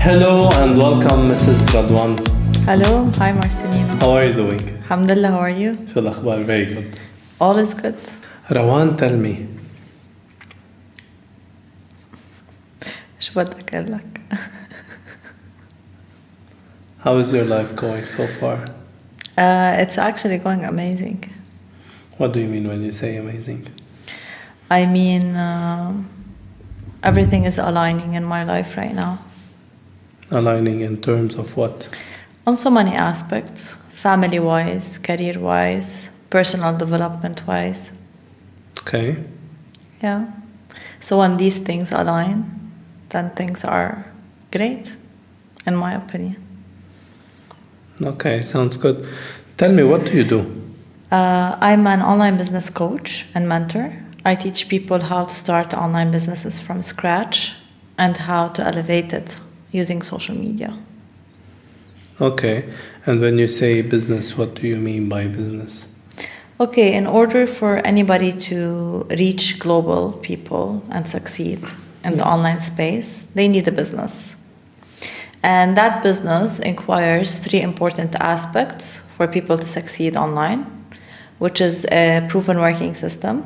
Hello and welcome, Mrs. Radwan. Hello, hi Marcelino. How are you doing? Alhamdulillah, how are you? شو الأخبار? Very good. All is good. Rawan, tell me, شو بدك أقول لك؟ how is your life going so far? It's actually going amazing. What do you mean when you say amazing? I mean, everything is aligning in my life right now. Aligning in terms of what? On so many aspects, family-wise, career-wise, personal development-wise. Okay. Yeah. So when these things align, then things are great, in my opinion. Okay, sounds good. Tell me, what do you do? I'm an online business coach and mentor. I teach people how to start online businesses from scratch and how to elevate it using social media. Okay, and when you say business, what do you mean by business? Okay, in order for anybody to reach global people and succeed in the online space, they need a business. And that business requires three important aspects for people to succeed online, which is a proven working system,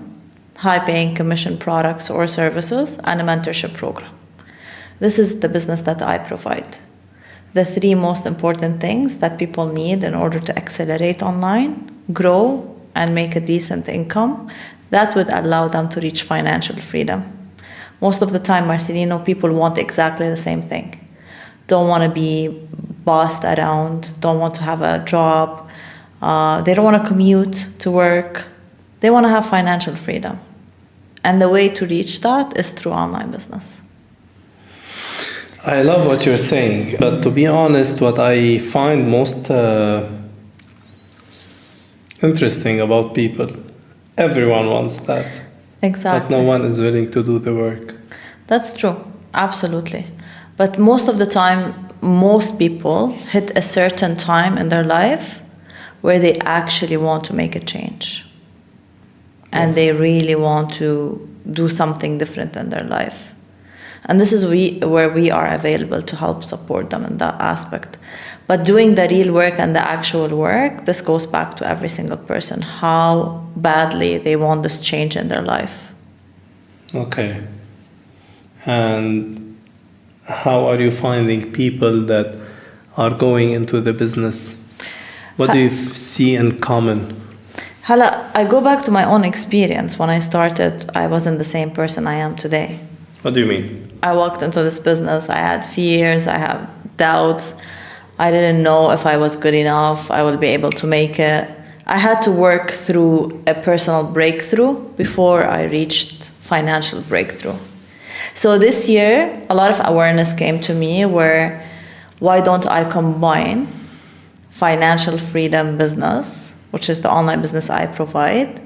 high-paying commission products or services, and a mentorship program. This is the business that I provide. The three most important things that people need in order to accelerate online, grow, and make a decent income that would allow them to reach financial freedom. Most of the time, Marcelino, people want exactly the same thing. Don't want to be bossed around, don't want to have a job, they don't want to commute to work. They want to have financial freedom. And the way to reach that is through online business. I love what you're saying, but to be honest, what I find most interesting about people, everyone wants that. Exactly. But no one is willing to do the work. That's true, absolutely. But most of the time, most people hit a certain time in their life where they actually want to make a change. And they really want to do something different in their life. And this is where we are available to help support them in that aspect. But doing the real work and the actual work, this goes back to every single person, how badly they want this change in their life. Okay. And how are you finding people that are going into the business? What do you see in common? Hala, I go back to my own experience. When I started, I wasn't the same person I am today. What do you mean? I walked into this business, I had fears, I had doubts. I didn't know if I was good enough, I will be able to make it. I had to work through a personal breakthrough before I reached financial breakthrough. So this year, a lot of awareness came to me where, why don't I combine financial freedom business, which is the online business I provide,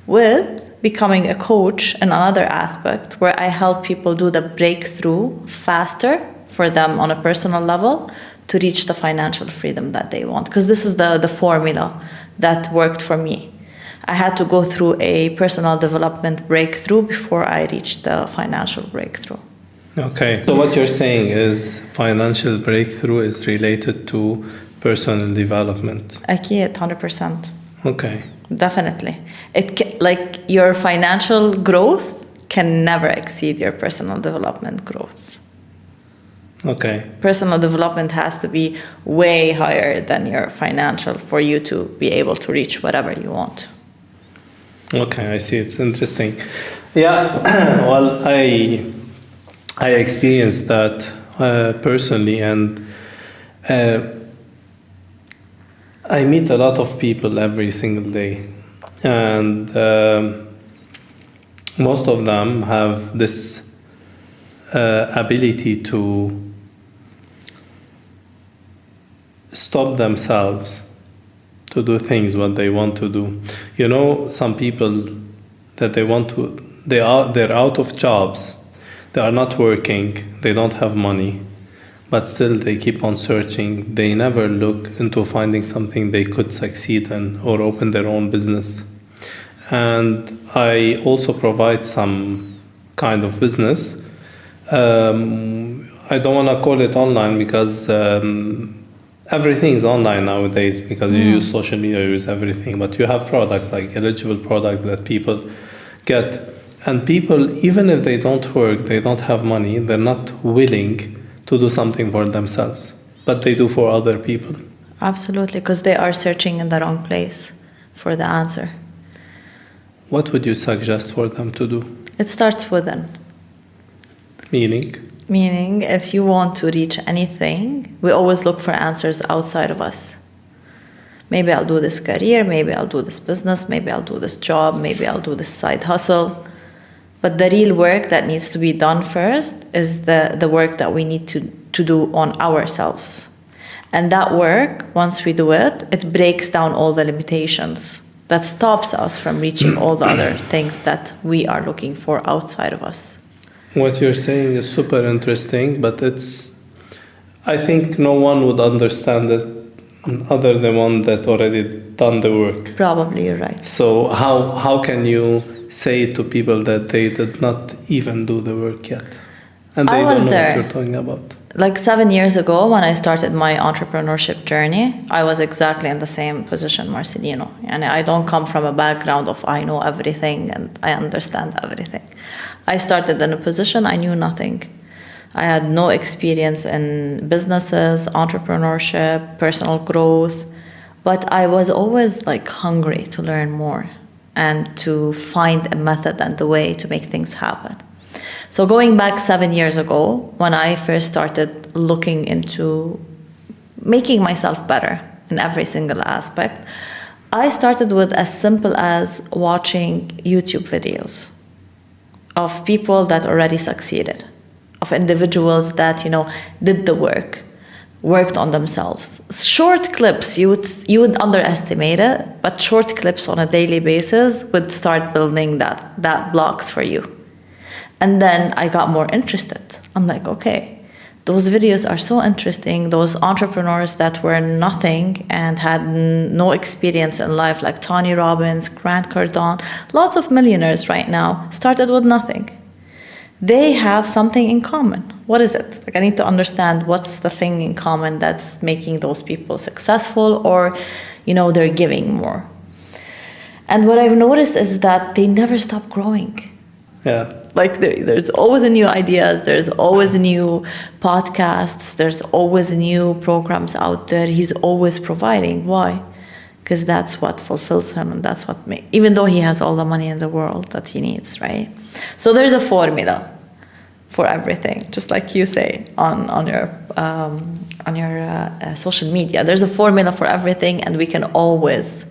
with becoming a coach in another aspect where I help people do the breakthrough faster for them on a personal level to reach the financial freedom that they want. Because this is the formula that worked for me. I had to go through a personal development breakthrough before I reached the financial breakthrough. Okay. So what you're saying is financial breakthrough is related to personal development. أكيد 100%. Okay. Definitely. Like your financial growth can never exceed your personal development growth. Okay. Personal development has to be way higher than your financial for you to be able to reach whatever you want. Okay, I see. It's interesting. Yeah. Well, I experienced that personally, and I meet a lot of people every single day, and most of them have this ability to stop themselves to do things what they want to do. You know, some people that they're out of jobs, they are not working, they don't have money, but still they keep on searching. They never look into finding something they could succeed in or open their own business. and I also provide some kind of business. I don't want to call it online because everything is online nowadays, because you use social media, you use everything, but you have products, like eligible products that people get. And people, even if they don't work, they don't have money, they're not willing to do something for themselves, but they do for other people. Absolutely, because they are searching in the wrong place for the answer. What would you suggest for them to do? It starts within. Meaning? Meaning, if you want to reach anything, we always look for answers outside of us. Maybe I'll do this career, maybe I'll do this business, maybe I'll do this job, maybe I'll do this side hustle. But the real work that needs to be done first is the work that we need to do on ourselves. And that work, once we do it, it breaks down all the limitations that stops us from reaching all the other things that we are looking for outside of us. What you're saying is super interesting, but I think no one would understand it other than one that already done the work. Probably you're right. So how can you say to people that they did not even do the work yet? And they don't know what you're talking about. Like 7 years ago, when I started my entrepreneurship journey, I was exactly in the same position, Marcelino. And I don't come from a background of I know everything and I understand everything. I started in a position I knew nothing. I had no experience in businesses, entrepreneurship, personal growth, but I was always like hungry to learn more and to find a method and a way to make things happen. So going back 7 years ago, when I first started looking into making myself better in every single aspect, I started with as simple as watching YouTube videos of people that already succeeded, of individuals that, did the work, worked on themselves. Short clips, you would underestimate it, but short clips on a daily basis would start building that blocks for you. And then I got more interested. I'm like, okay, those videos are so interesting. Those entrepreneurs that were nothing and had no experience in life, like Tony Robbins, Grant Cardone, lots of millionaires right now started with nothing. They have something in common. What is it? Like, I need to understand what's the thing in common that's making those people successful, or, they're giving more. And what I've noticed is that they never stop growing. Yeah. Like there's always new ideas, there's always new podcasts, there's always new programs out there. He's always providing. Why? Because that's what fulfills him, and that's what even though he has all the money in the world that he needs, right? So there's a formula for everything, just like you say on your social media. There's a formula for everything, and we can always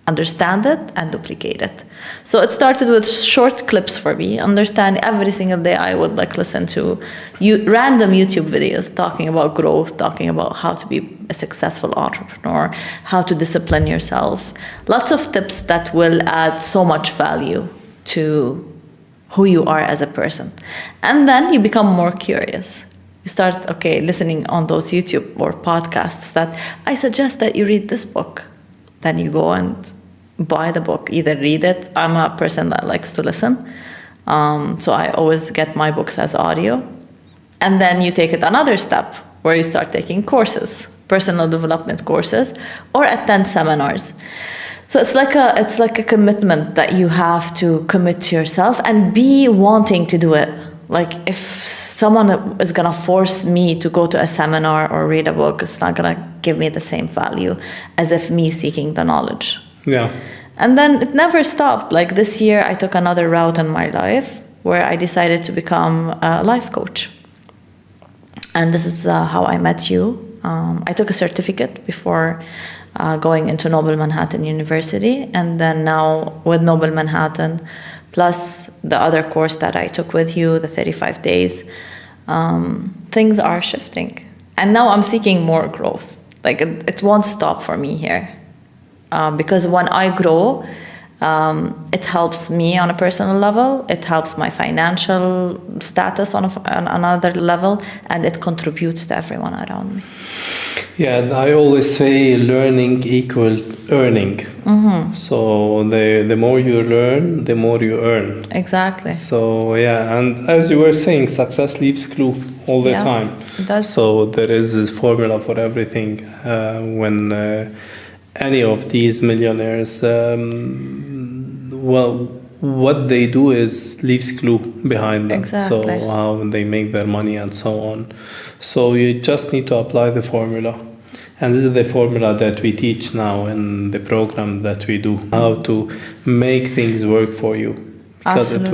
understand it and duplicate it. So it started with short clips for me. Understand, every single day I would listen to random YouTube videos talking about growth, talking about how to be a successful entrepreneur, how to discipline yourself. Lots of tips that will add so much value to who you are as a person. And then you become more curious. You start, listening on those YouTube or podcasts that I suggest that you read this book. Then you go and buy the book, either read it. I'm a person that likes to listen. So I always get my books as audio. And then you take it another step where you start taking courses, personal development courses, or attend seminars. So it's like a commitment that you have to commit to yourself and be wanting to do it. Like, if someone is gonna force me to go to a seminar or read a book, it's not gonna give me the same value as if me seeking the knowledge. Yeah. And then it never stopped. Like this year, I took another route in my life where I decided to become a life coach. And this is how I met you. I took a certificate before going into Noble Manhattan University. And then now with Noble Manhattan, plus the other course that I took with you, the 35 days, things are shifting. And now I'm seeking more growth. Like it won't stop for me here. Because when I grow, It helps me on a personal level. It helps my financial status on another level, and it contributes to everyone around me. Yeah, and I always say learning equals earning. So the more you learn, the more you earn. Exactly. So yeah, and as you were saying, success leaves clue all the time. It does. So there is a formula for everything. When any of these millionaires, well, what they do is leaves clue behind them. Exactly. So how they make their money and so on. So you just need to apply the formula. And this is the formula that we teach now in the program that we do, how to make things work for you. Because it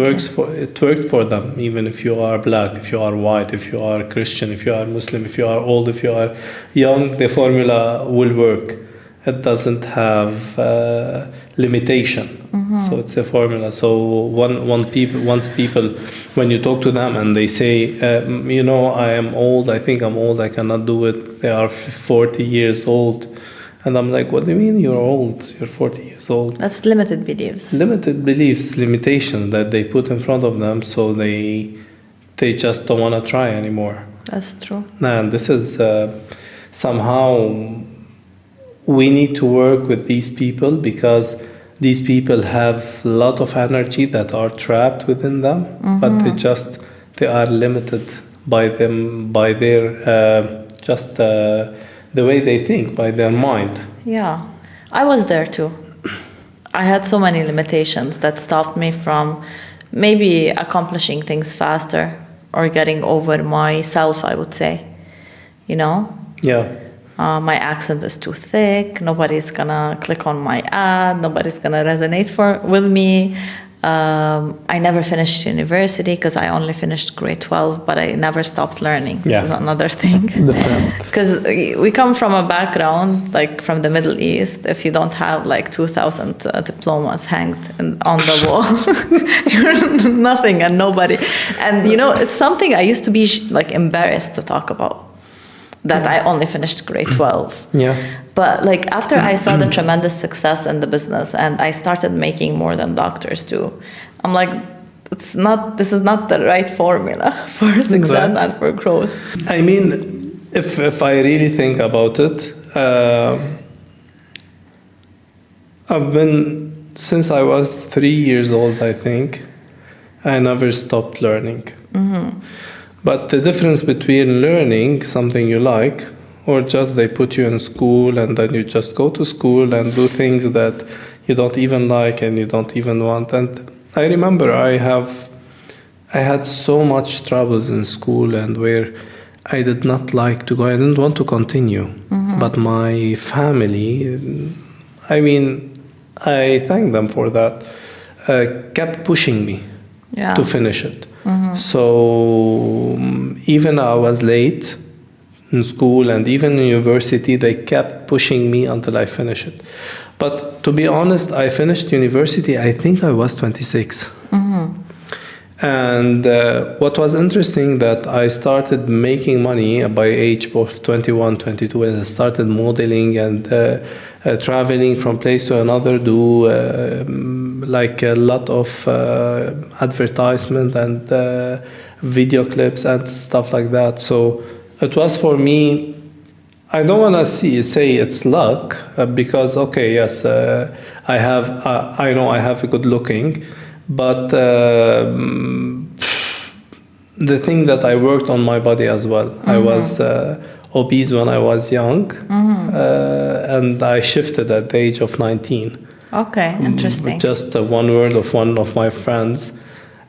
worked for them, even if you are black, if you are white, if you are Christian, if you are Muslim, if you are old, if you are young, the formula will work. It doesn't have limitation. So it's a formula. So once people, when you talk to them and they say, I am old, I think I'm old, I cannot do it. They are 40 years old. And I'm like, what do you mean you're old? You're 40 years old. That's limited beliefs. Limited beliefs, limitation that they put in front of them, so they just don't want to try anymore. That's true. And this is somehow we need to work with these people, because these people have a lot of energy that are trapped within them, but they are limited by their the way they think, by their mind. Yeah, I was there too. I had so many limitations that stopped me from maybe accomplishing things faster or getting over myself, I would say. Yeah. My accent is too thick. Nobody's gonna click on my ad. Nobody's gonna resonate with me. I never finished university because I only finished grade 12, but I never stopped learning. This is another thing. Because we come from a background, like from the Middle East. If you don't have like 2,000 diplomas hanged on the wall, you're nothing and nobody. And it's something I used to be like embarrassed to talk about, that I only finished grade 12. Yeah. But like after I saw the tremendous success in the business and I started making more than doctors do, I'm like, this is not the right formula for success and for growth. I mean, if I really think about it, I've been, since I was 3 years old, I think, I never stopped learning. But the difference between learning something you like, or just they put you in school and then you just go to school and do things that you don't even like and you don't even want. And I remember I had so much troubles in school, and where I did not like to go, I didn't want to continue. But my family, I mean, I thank them for that, kept pushing me to finish it. So even I was late in school and even in university, they kept pushing me until I finished it. But to be honest, I finished university, I think I was 26. And what was interesting, that I started making money by age of 21, 22, and I started modeling and traveling from place to another, do like a lot of advertisement and video clips and stuff like that. So it was for me, I don't want to say it's luck, because okay, yes, I know I have a good looking, but the thing that I worked on my body as well. I was obese when I was young, and I shifted at the age of 19. Okay, interesting. Just one word of one of my friends,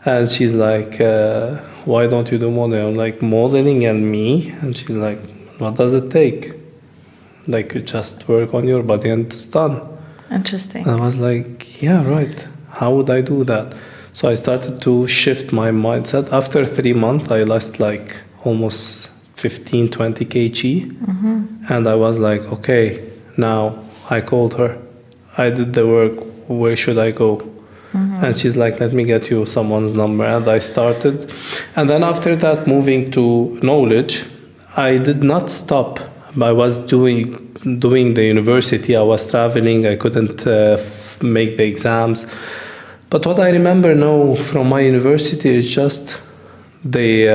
and she's like, why don't you do modeling? I'm like, modeling and me? And she's like, what does it take? Like, you just work on your body and it's done. Interesting. And I was like, yeah, right. How would I do that? So I started to shift my mindset. After 3 months, I lost like almost 15, 20 kg. And I was like, okay, now I called her. I did the work. Where should I go? And she's like, let me get you someone's number. And I started. And then after that, moving to knowledge, I did not stop. I was doing the university. I was traveling. I couldn't make the exams. But what I remember now from my university is just the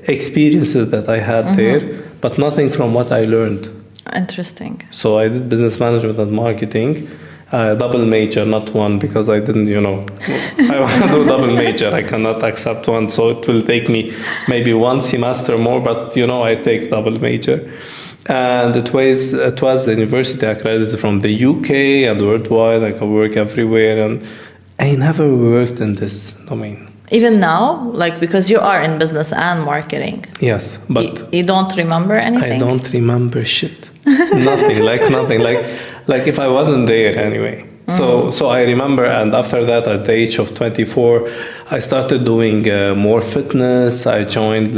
experiences that I had there, but nothing from what I learned. Interesting. So I did business management and marketing, double major, not one, because I didn't, I want to do double major. I cannot accept one, so it will take me maybe one semester more, but I take double major. And it was the university accredited from the UK and worldwide. I can work everywhere, and I never worked in this domain. Even now, because you are in business and marketing. Yes, but you don't remember anything? I don't remember shit. Nothing, like if I wasn't there anyway. So I remember, and after that, at the age of 24, I started doing more fitness. I joined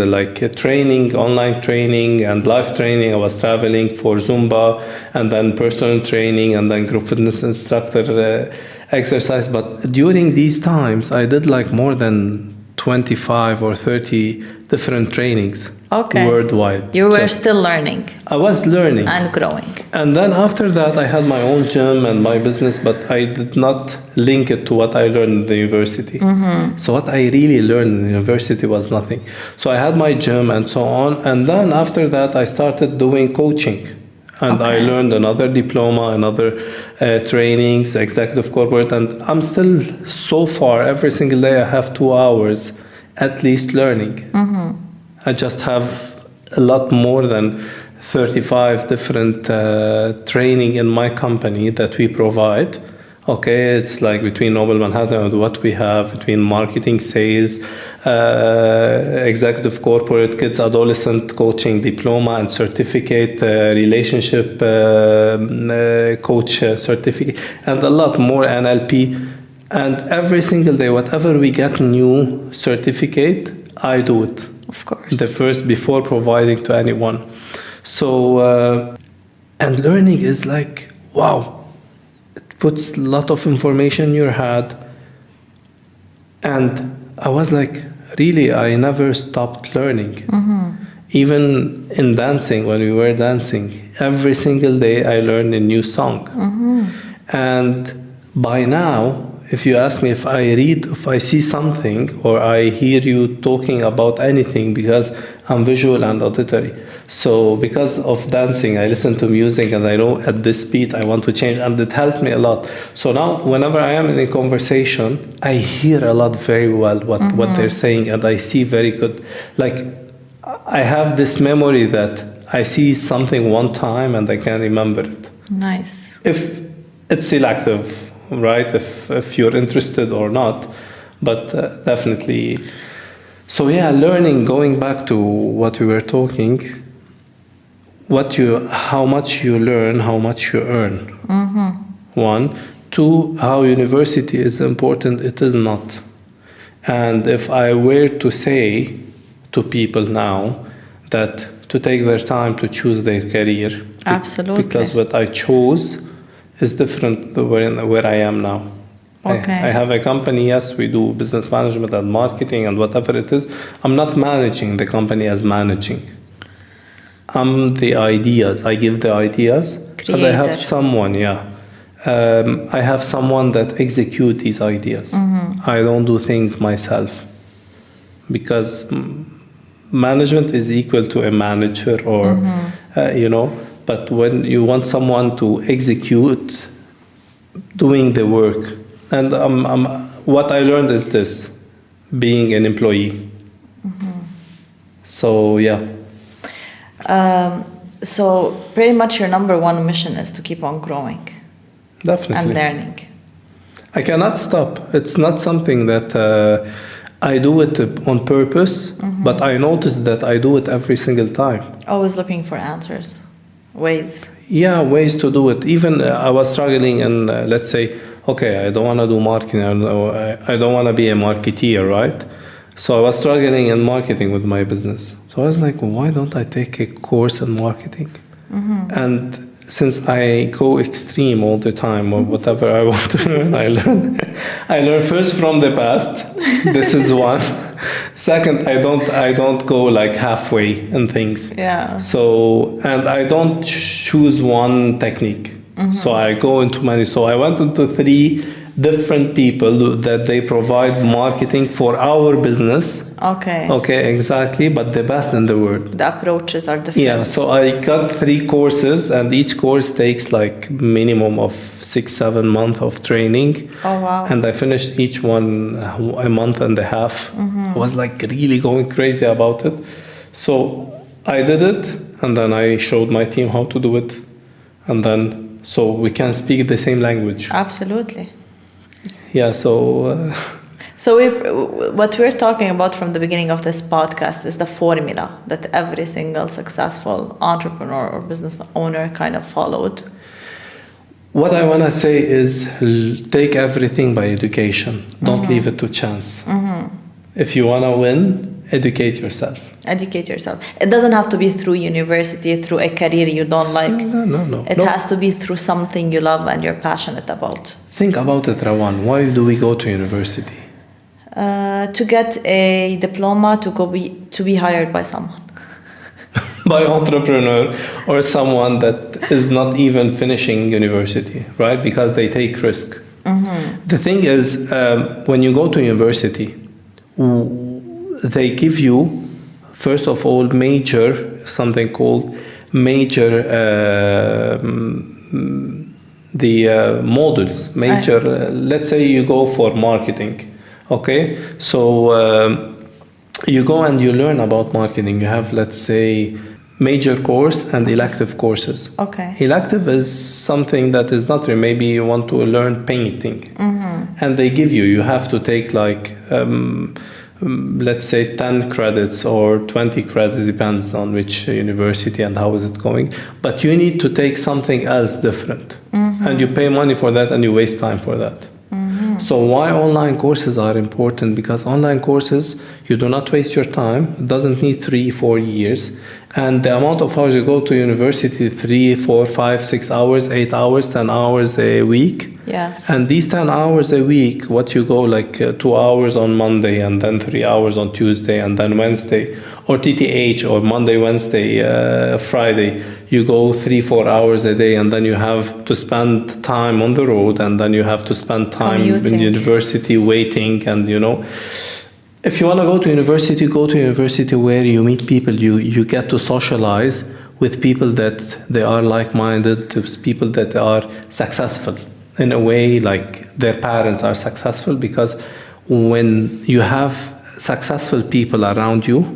training, online training and live training. I was traveling for Zumba, and then personal training, and then group fitness instructor exercise. But during these times, I did more than 25 or 30 different trainings worldwide. You were still learning. I was learning. And growing. And then after that, I had my own gym and my business, but I did not link it to what I learned in the university. So what I really learned in the university was nothing. So I had my gym and so on. And then after that, I started doing coaching. And I learned another diploma, another trainings, executive corporate. And I'm still, so far, every single day, I have 2 hours at least learning. I just have a lot more than 35 different training in my company that we provide. Okay, it's between Noble Manhattan and what we have, between marketing, sales, executive corporate, kids, adolescent coaching diploma and certificate, relationship coach certificate, and a lot more NLP. And every single day, whatever we get new certificate, I do it. Of course. The first before providing to anyone. So, and learning is wow. It puts a lot of information in your head. And I was really, I never stopped learning. Even in dancing, when we were dancing, every single day I learned a new song. And by now, if you ask me if I see something or I hear you talking about anything, because I'm visual and auditory. So because of dancing, I listen to music and I know at this beat I want to change, and it helped me a lot. So now whenever I am in a conversation, I hear a lot very well what they're saying, and I see very good. I have this memory that I see something one time and I can remember it. Nice. If it's selective, right? If you're interested or not, but definitely. So yeah, learning. Going back to what we were talking, how much you learn, how much you earn. 1, 2, how university is important. It is not. And if I were to say to people now that to take their time to choose their career, absolutely, because what I chose is different than where I am now. Okay. I have a company, yes, we do business management and marketing and whatever it is. I'm not managing the company as managing. I'm the ideas. I give the ideas. Creator. And I have someone, I have someone that execute these ideas. I don't do things myself. Because management is equal to a manager or, but when you want someone to execute, doing the work. And what I learned is this, being an employee. So, yeah. So pretty much your number one mission is to keep on growing. Definitely. And learning. I cannot stop. It's not something that I do it on purpose, but I notice that I do it every single time. Always looking for answers, ways. Yeah, ways to do it. Even I was struggling and let's say, okay, I don't want to do marketing. I don't want to be a marketeer, right? So I was struggling in marketing with my business. So I was like, why don't I take a course in marketing? And since I go extreme all the time, or whatever I want to learn, I learn. I learn first from the past. This is one. Second, I don't go halfway in things. Yeah. So, and I don't choose one technique. So I go into many. So I went into 3 different people that they provide marketing for our business. Okay. Okay, exactly, but the best in the world. The approaches are different. Yeah, so I got 3 courses, and each course takes like minimum of 6-7 months of training. Oh, wow. And I finished each one a month and a half. I was like really going crazy about it. So I did it, and then I showed my team how to do it, and then so we can speak the same language. Absolutely. Yeah, so So what we're talking about from the beginning of this podcast is the formula that every single successful entrepreneur or business owner kind of followed. what I want to say is take everything by education. Don't leave it to chance. If you want to win, educate yourself. Educate yourself. It doesn't have to be through university, through a career you don't like. No. It has to be through something you love and you're passionate about. Think about it, Rawan. Why do we go to university? To get a diploma, to be hired by someone. By entrepreneur or someone that is not even finishing university, right? Because they take risk. The thing is, when you go to university, they give you, first of all, something called major, modules. Let's say you go for marketing, okay? So you go and you learn about marketing. You have, let's say, major course and elective courses. Okay. Elective is something that is not really, maybe you want to learn painting. And they give you have to take like, let's say 10 credits or 20 credits, depends on which university and how is it going. But you need to take something else different. And you pay money for that and you waste time for that. So why online courses are important? Because online courses, you do not waste your time. It doesn't need 3-4 years. And the amount of hours you go to university, 3, 4, 5, 6 hours, 8 hours, 10 hours a week. Yes. And these 10 hours a week, what you go like 2 hours on Monday and then 3 hours on Tuesday and then Wednesday, or TTH, or Monday, Wednesday, Friday, you go 3-4 hours a day, and then you have to spend time on the road, and then you have to spend time in university waiting, and if you want to go to university where you meet people, you get to socialize with people that they are like-minded, people that are successful in a way, like their parents are successful, because when you have successful people around you,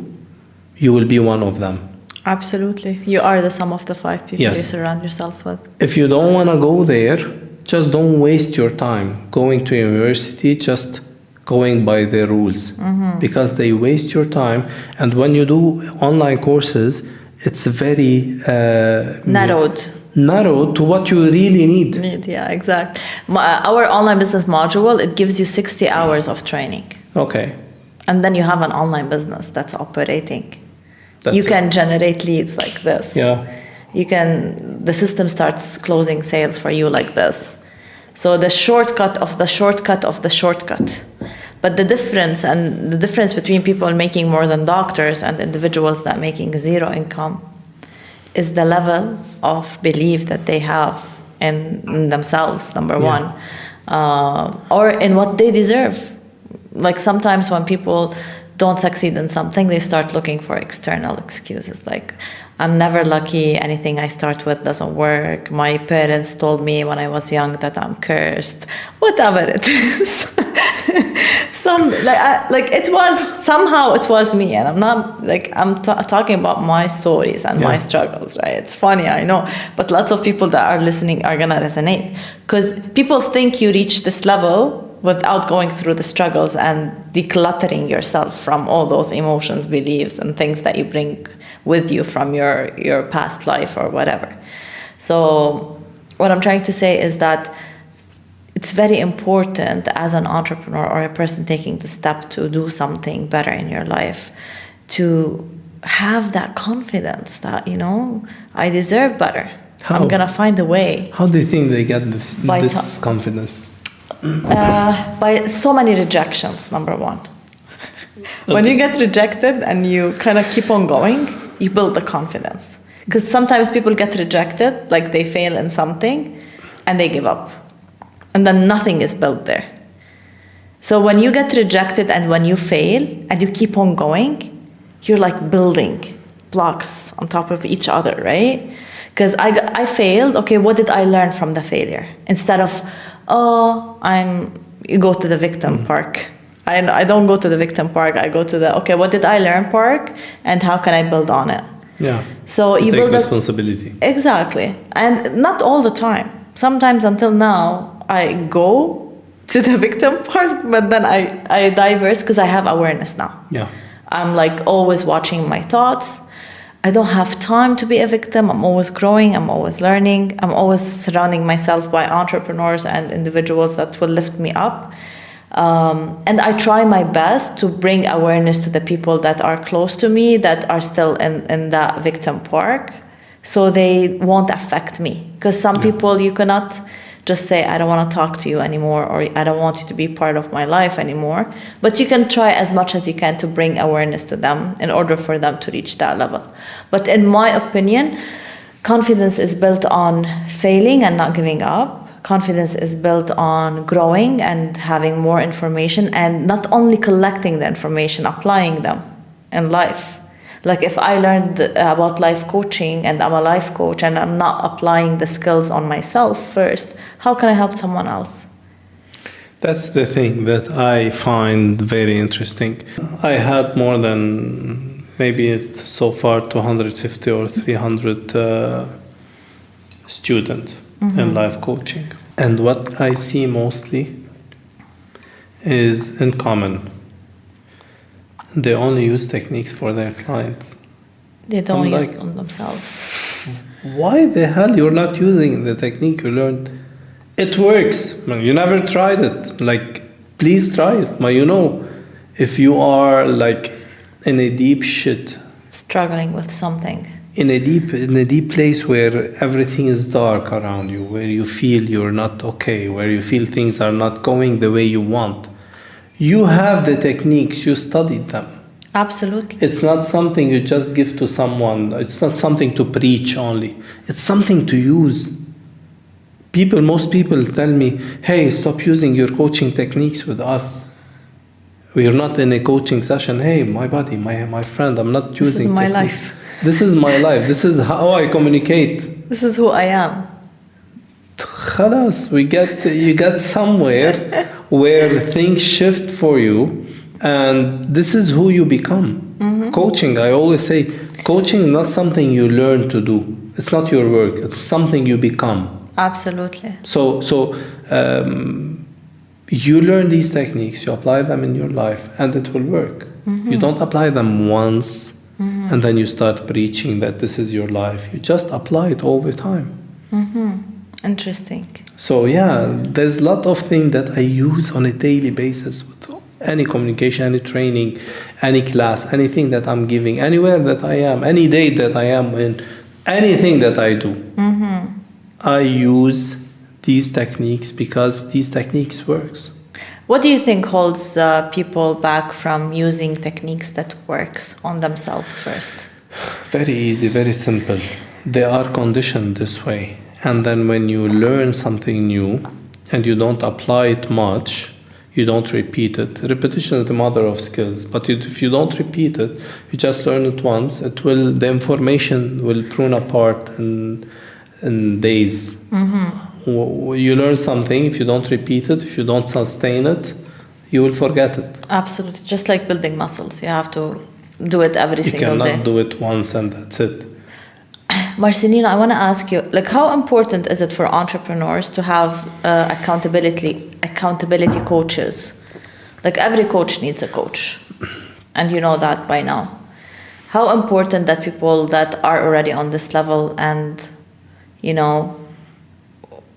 you will be one of them. Absolutely. You are the sum of the 5 people you surround yourself with. If you don't want to go there, just don't waste your time going to university, just going by the rules, because they waste your time. And when you do online courses, it's very narrowed to what you really need. Yeah, exactly. Our online business module, it gives you 60 hours of training. Okay. And then you have an online business that's operating. You can generate leads like this. Yeah. The system starts closing sales for you like this. So the shortcut of the shortcut of the shortcut. But the difference between people making more than doctors and individuals that making zero income is the level of belief that they have in themselves, number one, or in what they deserve. Like sometimes when people don't succeed in something, they start looking for external excuses, like, I'm never lucky, anything I start with doesn't work, my parents told me when I was young that I'm cursed, whatever it is. It was me, and I'm not like, I'm talking about my stories and my struggles, right? It's funny, I know, but lots of people that are listening are gonna resonate, because people think you reach this level without going through the struggles and decluttering yourself from all those emotions, beliefs, and things that you bring with you from your past life or whatever. So what I'm trying to say is that it's very important as an entrepreneur or a person taking the step to do something better in your life to have that confidence that, I deserve better. I'm going to find a way. How do you think they get this confidence? By so many rejections, number one. When you get rejected and you kind of keep on going, you build the confidence. Because sometimes people get rejected, like they fail in something, and they give up. And then nothing is built there. So when you get rejected and when you fail and you keep on going, you're like building blocks on top of each other, right? Because I failed. Okay, what did I learn from the failure? Instead of, you go to the victim park. I don't go to the victim park. I go to the, okay, what did I learn park, and how can I build on it? Yeah. So you take build responsibility. Exactly, and not all the time. Sometimes until now, I go to the victim part, but then I diverse because I have awareness now. Yeah. I'm like always watching my thoughts. I don't have time to be a victim. I'm always growing. I'm always learning. I'm always surrounding myself by entrepreneurs and individuals that will lift me up. And I try my best to bring awareness to the people that are close to me, that are still in that victim park, so they won't affect me. Because some people, you cannot just say, I don't want to talk to you anymore, or I don't want you to be part of my life anymore. But you can try as much as you can to bring awareness to them in order for them to reach that level. But in my opinion, confidence is built on failing and not giving up. Confidence is built on growing and having more information, and not only collecting the information, applying them in life. Like if I learned about life coaching and I'm a life coach and I'm not applying the skills on myself first, how can I help someone else? That's the thing that I find very interesting. I had more than maybe so far 250 or 300 students in life coaching. And what I see mostly is in common. They only use techniques for their clients. They don't use it on themselves. Why the hell you're not using the technique you learned? It works. Man, you never tried it. Like, please try it. Man, you know, if you are like in a deep shit, struggling with something, in a deep place where everything is dark around you, where you feel you're not okay, where you feel things are not going the way you want, you have the techniques, you studied them. Absolutely. It's not something you just give to someone. It's not something to preach only. It's something to use. Most people tell me, hey, stop using your coaching techniques with us. We're not in a coaching session. Hey, my buddy, my friend, I'm not using This is my techniques. life. This is my life. This is how I communicate. This is who I am. Khalas, you get somewhere where things shift for you, and this is who you become. Coaching, I always say, coaching is not something you learn to do. It's not your work. It's something you become. Absolutely. So you learn these techniques, you apply them in your life, and it will work. You don't apply them once and then you start preaching that this is your life. You just apply it all the time. Interesting. So yeah, there's a lot of things that I use on a daily basis with any communication, any training, any class, anything that I'm giving, anywhere that I am, any day that I am in, anything that I do. I use these techniques because these techniques works. What do you think holds people back from using techniques that works on themselves first? Very easy, very simple. They are conditioned this way. And then when you learn something new and you don't apply it much, you don't repeat it. Repetition is the mother of skills. But if you don't repeat it, you just learn it once, the information will prune apart in days. You learn something, if you don't repeat it, if you don't sustain it, you will forget it. Absolutely. Just like building muscles. You have to do it every single day. You cannot do it once and that's it. Marcelino, I want to ask you, like, how important is it for entrepreneurs to have accountability coaches? Like, every coach needs a coach, and you know that by now. How important that people that are already on this level and, you know,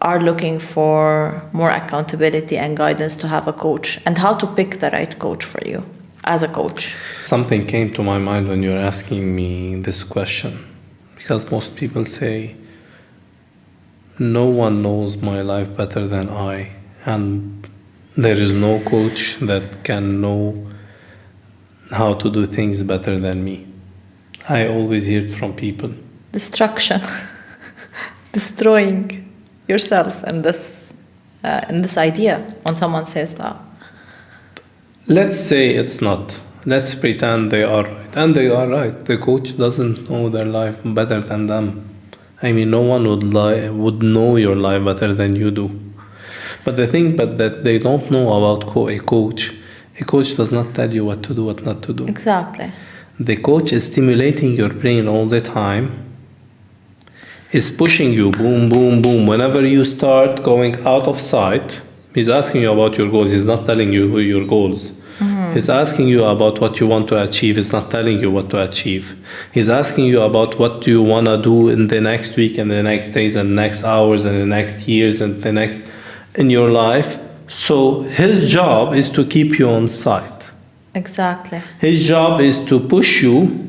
are looking for more accountability and guidance to have a coach, and how to pick the right coach for you as a coach? Something came to my mind when you're asking me this question. Because most people say, no one knows my life better than I, and there is no coach that can know how to do things better than me. I always hear it from people. Destruction. Destroying. yourself in this idea when someone says that? Let's say it's not. Let's pretend they are right. And they are right. The coach doesn't know their life better than them. I mean, no one would know your life better than you do. But the thing that they don't know about a coach does not tell you what to do, what not to do. Exactly. The coach is stimulating your brain all the time, is pushing you, boom, boom, boom. Whenever you start going out of sight, he's asking you about your goals. He's not telling you your goals. He's asking you about what you want to achieve. He's not telling you what to achieve. He's asking you about what you want to do in the next week and the next days and the next hours and the next years and the next in your life. So his job is to keep you on sight. Exactly. His job is to push you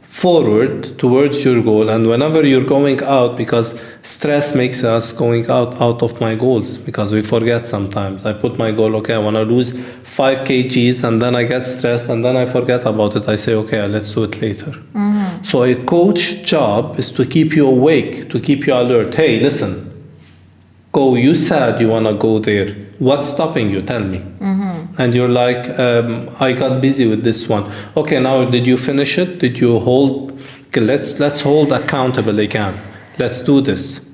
forward towards your goal. And whenever you're going out, because stress makes us going out of my goals, because we forget sometimes. I put my goal, okay, I want to lose 5 kgs, and then I get stressed, and then I forget about it. I say, okay, let's do it later. So a coach job is to keep you awake, to keep you alert. Hey, listen, go, you said you want to go there. What's stopping you? Tell me. And you're like, I got busy with this one. Okay, now did you finish it? Did you hold? Okay, let's hold accountable again. Let's do this.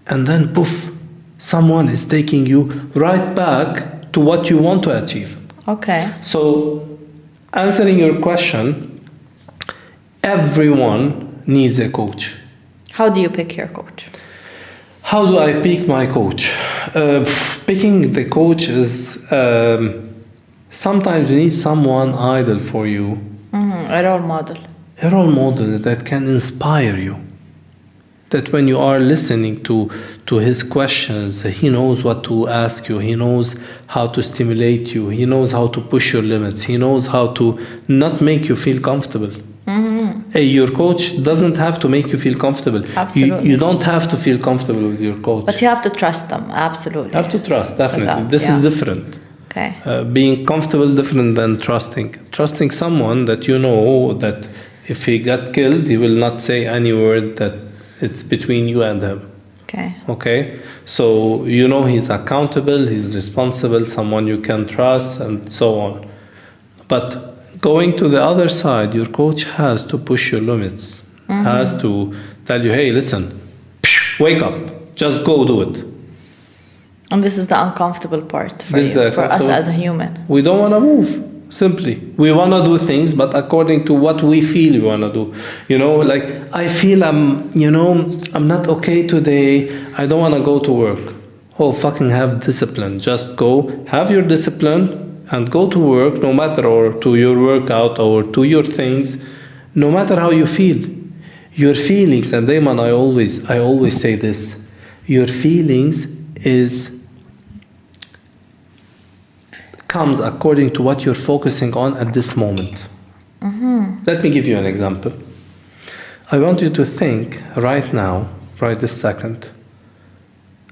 And then poof, someone is taking you right back to what you want to achieve. Okay. So answering your question, everyone needs a coach. How do you pick your coach? How do I pick my coach? Picking the coach is sometimes you need someone idol for you. A role model. A role model that can inspire you. That when you are listening to his questions, he knows what to ask you. He knows how to stimulate you. He knows how to push your limits. He knows how to not make you feel comfortable. Your coach doesn't have to make you feel comfortable. Absolutely. You don't have to feel comfortable with your coach. But you have to trust them, absolutely. You have to trust, definitely. That, this yeah. is different. Okay. Being comfortable different than trusting. Trusting someone that you know that if he got killed, he will not say any word that it's between you and him. Okay. Okay? So you know he's accountable, he's responsible, someone you can trust, and so on. But going to the other side, your coach has to push your limits, has to tell you, hey, listen, wake up, just go do it. And this is the uncomfortable part for us as a human. We don't want to move, simply. We want to do things, but according to what we feel we want to do. You know, like, I feel I'm not okay today, I don't want to go to work. Oh, fucking have discipline. Just go, have your discipline, and go to work, no matter, or to your workout, or to your things, no matter how you feel. Your feelings, and Damon, I always say this, your feelings comes according to what you're focusing on at this moment. Let me give you an example. I want you to think right now, right this second,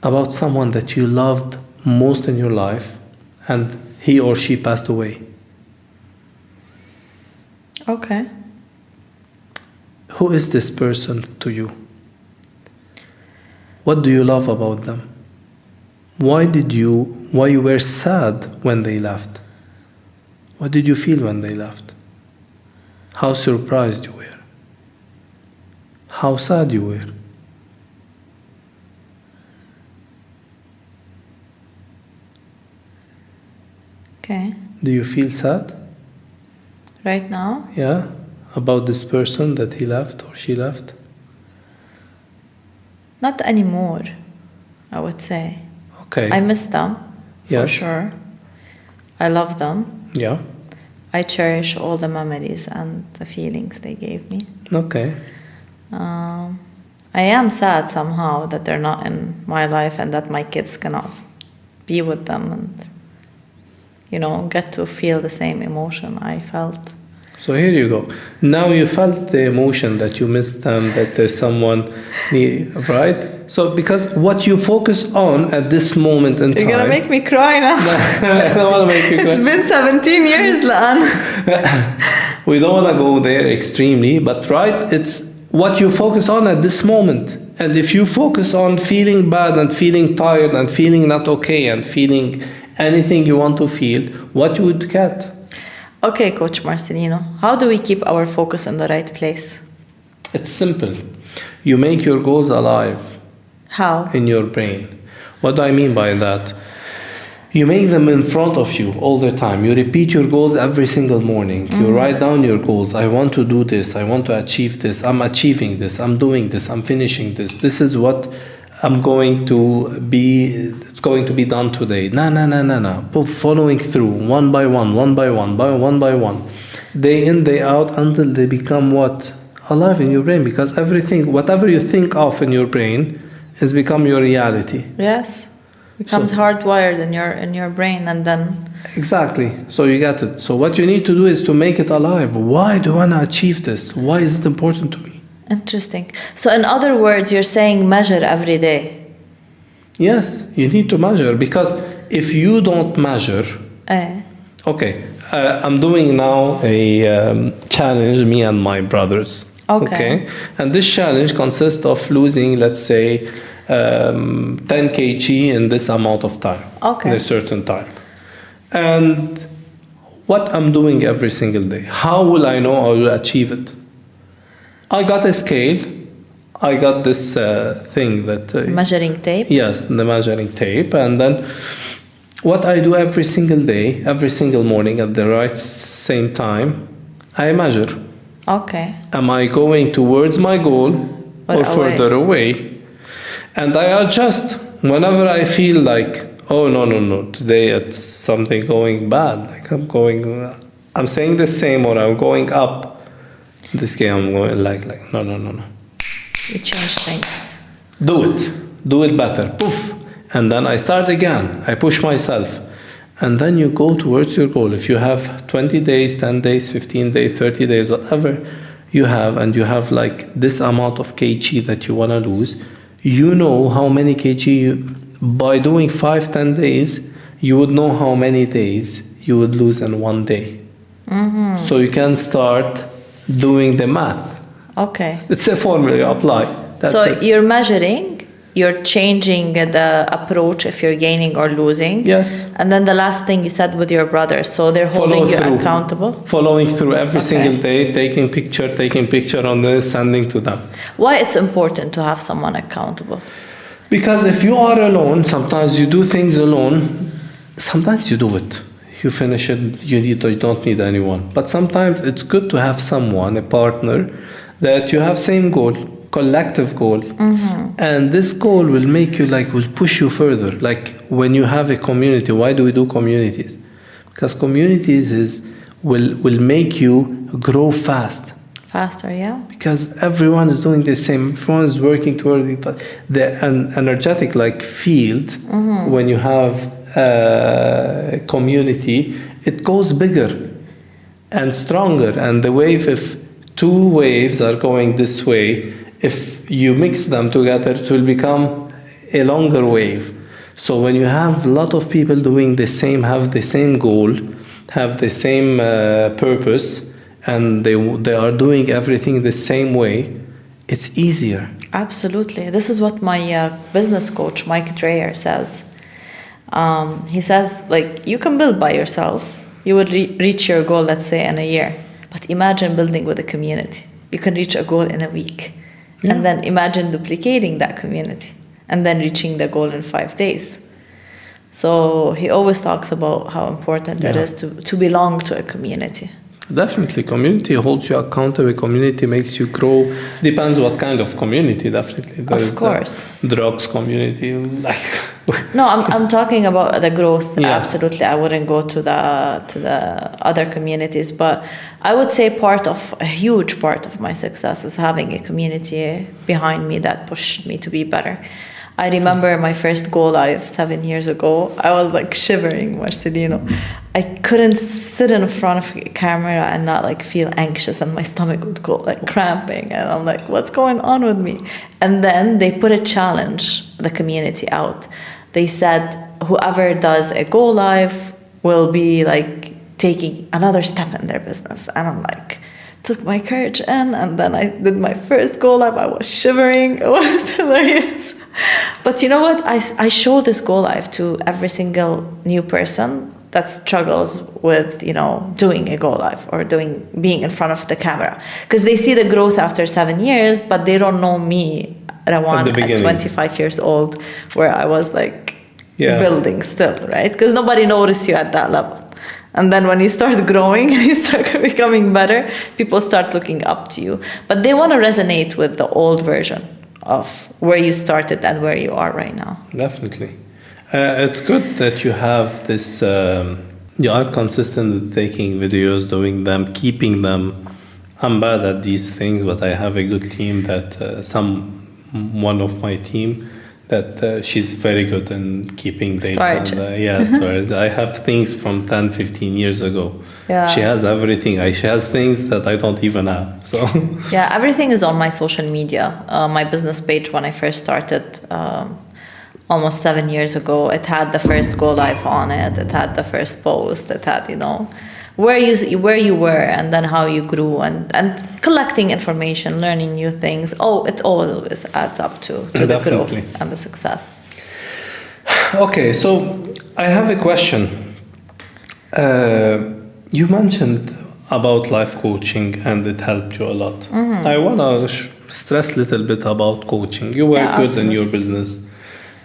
about someone that you loved most in your life, and he or she passed away. Okay. Who is this person to you? What do you love about them? Why you were sad when they left? What did you feel when they left? How surprised you were? How sad you were? Okay. Do you feel sad? Right now? Yeah? About this person that he left or she left? Not anymore, I would say. Okay. I miss them, Yes. for sure. I love them. Yeah. I cherish all the memories and the feelings they gave me. Okay. I am sad somehow that they're not in my life and that my kids cannot be with them and, get to feel the same emotion I felt. So here you go. Now you felt the emotion that you missed them, that there's someone near, right? So because what you focus on at this moment in time... You're gonna make me cry now. I don't want to make you cry. It's been 17 years, Lan. We don't want to go there extremely, but right, it's what you focus on at this moment. And if you focus on feeling bad and feeling tired and feeling not okay and feeling anything you want to feel, what you would get? Okay, Coach Marcelino, how do we keep our focus in the right place? It's simple. You make your goals alive How? in your brain. What do I mean by that? You make them in front of you all the time. You repeat your goals every single morning. You write down your goals. I want to do this. I want to achieve this. I'm achieving this. I'm doing this. I'm finishing this. This is what I'm going to be. It's going to be done today. No. Following through one by one, one by one. Day in, day out, until they become what? Alive in your brain. Because everything, whatever you think of in your brain, has become your reality. Yes. Becomes hardwired in your brain, and then Exactly. So you get it. So what you need to do is to make it alive. Why do I want to achieve this? Why is it important to me? interesting. So in other words, you're saying measure every day. Yes, you need to measure, because if you don't measure, okay, I'm doing now a challenge, me and my brothers. Okay. And this challenge consists of losing, let's say, 10 kg in this amount of time, Okay. in a certain time. And what I'm doing every single day, how will I know I will achieve it? I got a scale, I got this thing that... Measuring tape? Yes, the measuring tape. And then what I do every single day, every single morning at the right same time, I measure. Okay. Am I going towards my goal or Or further away? And I adjust whenever I feel like, oh, no, today it's something going bad. Like I'm saying the same, or I'm going up. This game I'm going like, no. You change things. Do it better. Poof. And then I start again. I push myself. And then you go towards your goal. If you have 20 days, 10 days, 15 days, 30 days, whatever you have, and you have like this amount of kg that you want to lose, you know how many kg by doing 5-10 days, you would know how many days you would lose in one day. Mm-hmm. So you can start doing the math. Okay. It's a formula you apply. That's so it. you're measuring, you're changing the approach if you're gaining or losing. Yes. And then the last thing you said with your brothers, so they're holding you accountable. Following through every single day, taking picture on this, sending to them. Why it's important to have someone accountable? Because if you are alone, sometimes you do things alone, sometimes you do it. You finish it, you don't need anyone. But sometimes it's good to have someone, a partner, that you have same goal, collective goal. Mm-hmm. And this goal will make you will push you further. Like when you have a community, why do we do communities? Because communities will make you grow Faster, yeah. because everyone is doing the same. Everyone is working toward it. The energetic field. Mm-hmm. When you have a community, it goes bigger and stronger. And the wave, if two waves are going this way, if you mix them together, it will become a longer wave. So when you have a lot of people doing the same, have the same goal, have the same purpose, and they are doing everything the same way, it's easier. Absolutely. This is what my business coach, Mike Dreyer, says. He says, you can build by yourself. You would reach your goal, let's say, in a year. But imagine building with a community. You can reach a goal in a week. Yeah. And then imagine duplicating that community and then reaching the goal in 5 days. So he always talks about how important it is to belong to a community. Definitely, community holds you accountable. Community makes you grow. Depends what kind of community. Definitely, of course. Drugs community, No, I'm talking about the growth. Yeah. Absolutely, I wouldn't go to the other communities, but I would say a huge part of my success is having a community behind me that pushed me to be better. I remember my first go live 7 years ago. I was shivering, Marcelino. I couldn't sit in front of a camera and not feel anxious, and my stomach would go cramping, and I'm like, what's going on with me? And then they put a challenge, the community out. They said whoever does a go live will be taking another step in their business. And I'm like, took my courage in, and then I did my first go live. I was shivering. It was hilarious. But you know what? I show this go live to every single new person that struggles with, doing a go live or being in front of the camera, because they see the growth after 7 years, but they don't know me, Rawan, at 25 years old, where I was like building still, right? Because nobody noticed you at that level. And then when you start growing and you start becoming better, people start looking up to you. But they want to resonate with the old version of where you started and where you are right now. Definitely. It's good that you have this, you are consistent with taking videos, doing them, keeping them. I'm bad at these things, but I have a good team that one of my team that she's very good in keeping data. Storage. I have things from 10, 15 years ago. Yeah. She has everything. She has things that I don't even have. So yeah, everything is on my social media. My business page, when I first started almost 7 years ago, it had the first go live on it. It had the first post. It had, where you were, and then how you grew, and collecting information, learning new things. It always adds up to the growth and the success. Okay, so I have a question. You mentioned about life coaching and it helped you a lot. Mm-hmm. I want to stress a little bit about coaching. You were good in your business.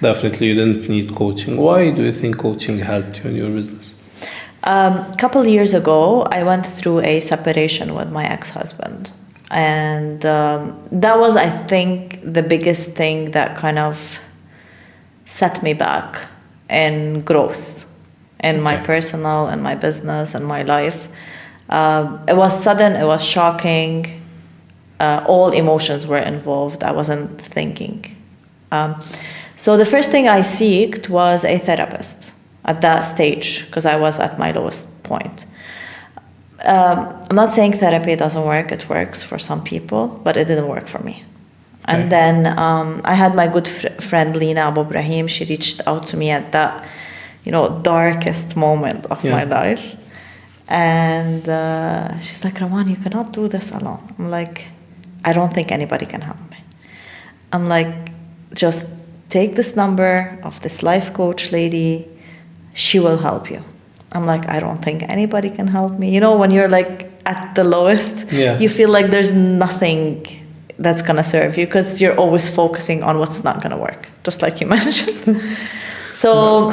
Definitely you didn't need coaching. Why do you think coaching helped you in your business? A couple years ago, I went through a separation with my ex-husband. And that was, I think, the biggest thing that kind of set me back in growth in my personal and my business and my life. It was sudden, it was shocking. All emotions were involved. I wasn't thinking. So the first thing I sought was a therapist at that stage, because I was at my lowest point. I'm not saying therapy doesn't work. It works for some people, but it didn't work for me. And then I had my good friend Lina Abu Ibrahim. She reached out to me at that, darkest moment of my life. And she's like, Rawan, you cannot do this alone. I'm like, I don't think anybody can help me. I'm like, just take this number of this life coach lady. She will help you. I'm like, I don't think anybody can help me. When you're like at the lowest, you feel like there's nothing that's going to serve you, because you're always focusing on what's not going to work, just like you mentioned. So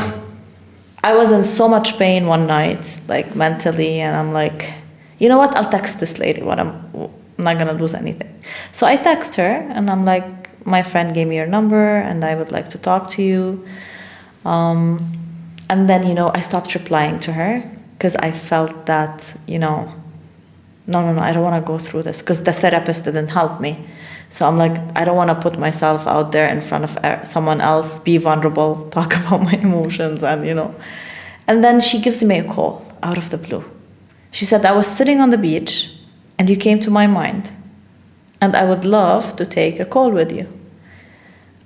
I was in so much pain one night, like mentally, and I'm like, you know what? I'll text this lady. I'm not going to lose anything. So I text her, and I'm like, my friend gave me your number, and I would like to talk to you. And then, I stopped replying to her, because I felt that, no, I don't want to go through this, because the therapist didn't help me. So I'm like, I don't want to put myself out there in front of someone else, be vulnerable, talk about my emotions, and, And then she gives me a call out of the blue. She said, I was sitting on the beach, and you came to my mind, and I would love to take a call with you.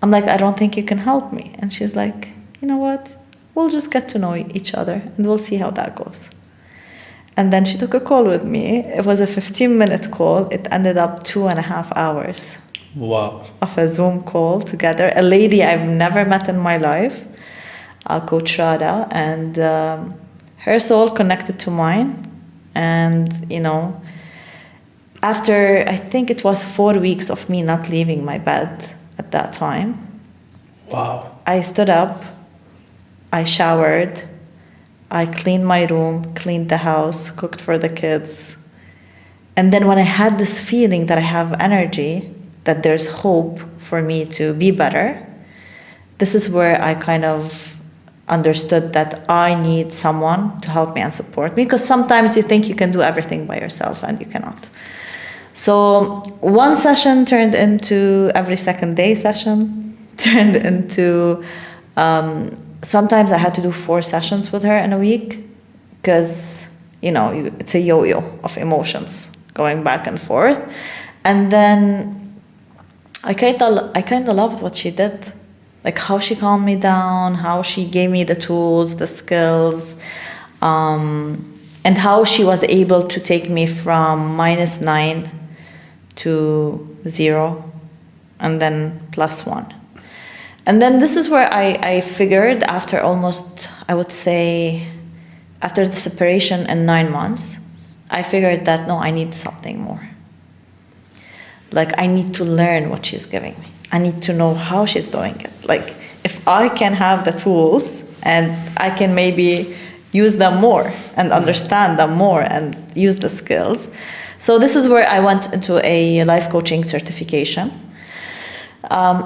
I'm like, I don't think you can help me. And she's like, you know what? We'll just get to know each other, and we'll see how that goes. And then she took a call with me. It was a 15-minute call. It ended up 2.5 hours. Wow. Of a Zoom call together. A lady I've never met in my life, Coach Rada, and her soul connected to mine. And, after, I think it was 4 weeks of me not leaving my bed at that time. Wow. I stood up, I showered, I cleaned my room, cleaned the house, cooked for the kids. And then when I had this feeling that I have energy, that there's hope for me to be better, this is where I kind of understood that I need someone to help me and support me, because sometimes you think you can do everything by yourself and you cannot. So one session turned into every second day session, turned into sometimes I had to do 4 sessions with her in a week, because, it's a yo-yo of emotions going back and forth. And then I kind of loved what she did, like how she calmed me down, how she gave me the tools, the skills. and how she was able to take me from -9 to 0 and then +1. And then this is where I figured after almost, I would say, after the separation in 9 months, I figured that no, I need something more. Like, I need to learn what she's giving me. I need to know how she's doing it. Like, if I can have the tools and I can maybe use them more and understand them more and use the skills. So this is where I went into a life coaching certification.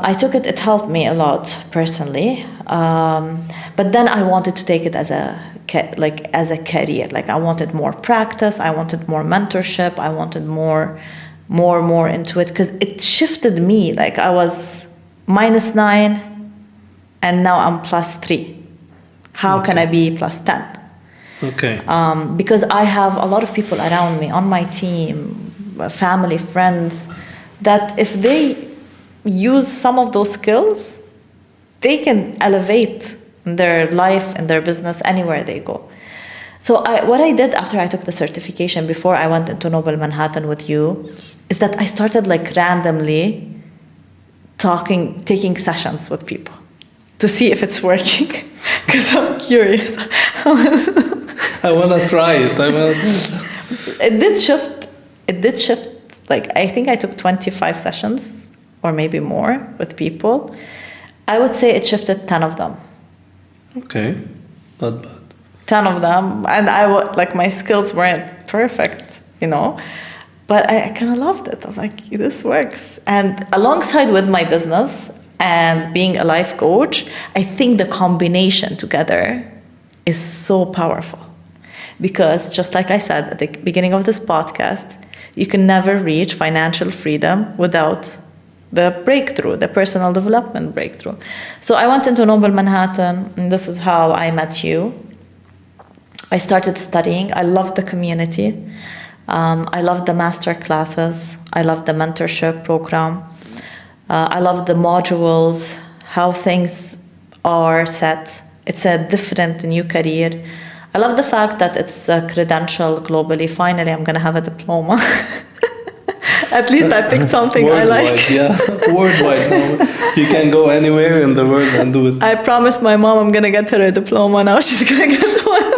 I took it, it helped me a lot personally. But then I wanted to take it as a career. Like, I wanted more practice, I wanted more mentorship, I wanted more into it, because it shifted me. Like, I was -9 and now I'm +3. How can I be +10? Okay. Because I have a lot of people around me, on my team, family, friends, that if they use some of those skills, they can elevate their life and their business anywhere they go. So what I did after I took the certification, before I went into Noble Manhattan with you, is that I started like randomly taking sessions with people to see if it's working, because I'm curious. I want to try it. It did shift. Like, I think I took 25 sessions or maybe more with people. I would say it shifted 10 of them. Okay, not bad. 10 of them, and like, my skills weren't perfect, but I kind of loved it. I'm like, this works. And alongside with my business and being a life coach, I think the combination together is so powerful. Because just like I said at the beginning of this podcast, you can never reach financial freedom without the breakthrough, the personal development breakthrough. So I went into Noble Manhattan, and this is how I met you. I started studying. I loved the community. I loved the master classes. I loved the mentorship program. I loved the modules, how things are set. It's a different new career. I love the fact that it's a credential globally. Finally, I'm going to have a diploma. At least I picked something worldwide, I like. Yeah, worldwide. You can go anywhere in the world and do it. I promised my mom I'm going to get her a diploma. Now she's going to get one.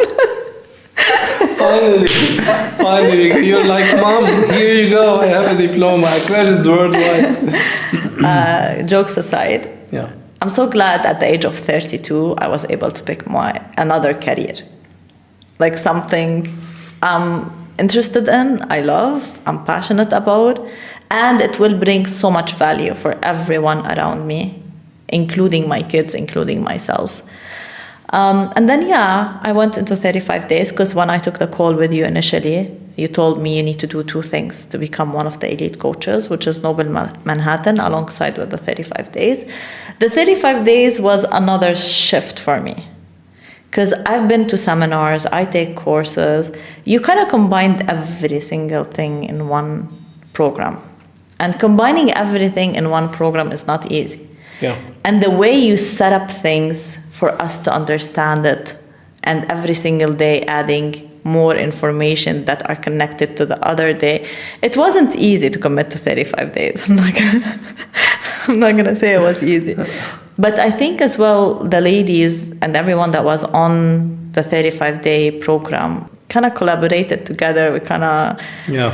Finally, you're like, Mom, here you go. I have a diploma. Accredited worldwide. Jokes aside. Yeah. I'm so glad at the age of 32, I was able to pick another career. Like, something I'm interested in, I love, I'm passionate about, and it will bring so much value for everyone around me, including my kids, including myself. And then, I went into 35 days, because when I took the call with you initially, you told me you need to do 2 things to become one of the elite coaches, which is Noble Manhattan alongside with the 35 days. The 35 days was another shift for me, because I've been to seminars, I take courses. You kind of combined every single thing in one program. And combining everything in one program is not easy. Yeah. And the way you set up things for us to understand it, and every single day adding more information that are connected to the other day, it wasn't easy to commit to 35 days. I'm not gonna say it was easy. But I think as well, the ladies and everyone that was on the 35-day program kind of collaborated together. We kind of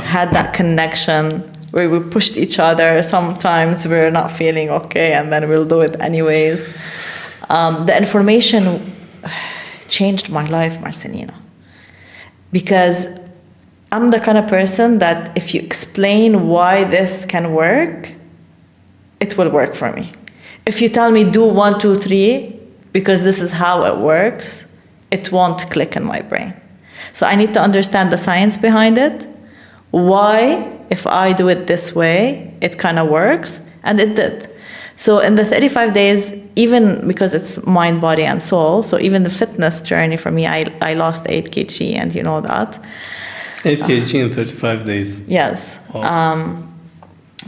had that connection where we pushed each other. Sometimes we're not feeling okay, and then we'll do it anyways. The information changed my life, Marcelino. Because I'm the kind of person that if you explain why this can work, it will work for me. If you tell me do 1, 2, 3, because this is how it works, it won't click in my brain. So I need to understand the science behind it, why, if I do it this way, it kind of works, and it did. So in the 35 days, even because it's mind, body, and soul, so even the fitness journey for me, I lost 8 kg, and you know that. 8 kg in 35 days. Yes. Wow.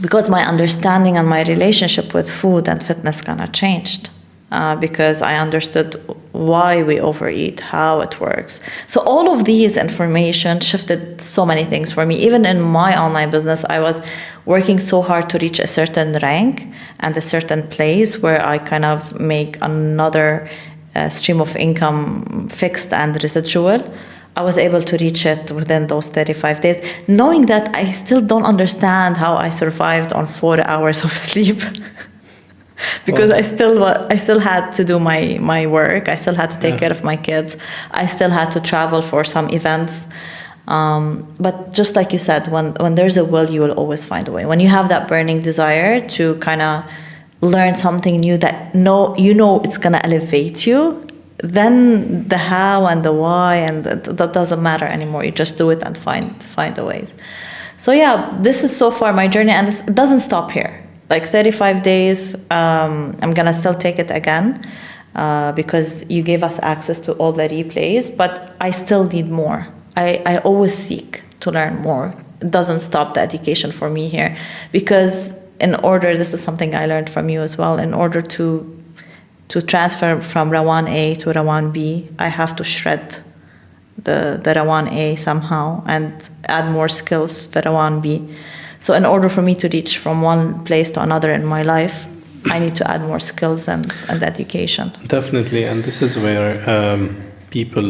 Because my understanding and my relationship with food and fitness kind of changed. because I understood why we overeat, how it works. So all of these information shifted so many things for me. Even in my online business, I was working so hard to reach a certain rank and a certain place where I kind of make another stream of income, fixed and residual. I was able to reach it within those 35 days, knowing that I still don't understand how I survived on 4 hours of sleep. Because I still had to do my work. I still had to take care of my kids. I still had to travel for some events. But just like you said, when there's a will, you will always find a way. When you have that burning desire to kind of learn something new that it's going to elevate you, then the how and the why and that doesn't matter anymore. You just do it and find the ways. So yeah, this is so far my journey, and it doesn't stop here. Like 35 days, I'm gonna still take it again because you gave us access to all the replays, but I still need more. I always seek to learn more. It doesn't stop the education for me here, because this is something I learned from you as well, in order to transfer from Rawan A to Rawan B, I have to shred the Rawan A somehow and add more skills to the Rawan B. So in order for me to reach from one place to another in my life, I need to add more skills and education. Definitely, and this is where people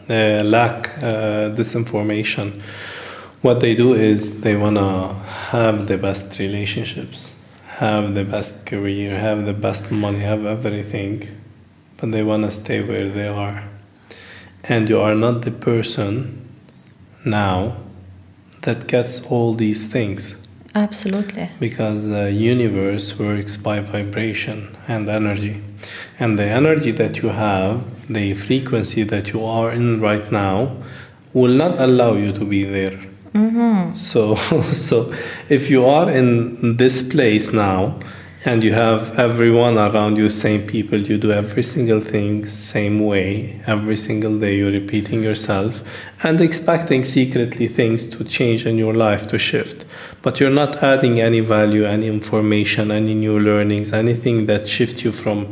lack this information. What they do is they want to have the best relationships, have the best career, have the best money, have everything, but they want to stay where they are. And you are not the person now that gets all these things. Absolutely. Because the universe works by vibration and energy. And the energy that you have, the frequency that you are in right now, will not allow you to be there. Mm-hmm. So if you are in this place now, and you have everyone around you, same people, you do every single thing same way, every single day you're repeating yourself and expecting secretly things to change in your life, to shift. But you're not adding any value, any information, any new learnings, anything that shifts you from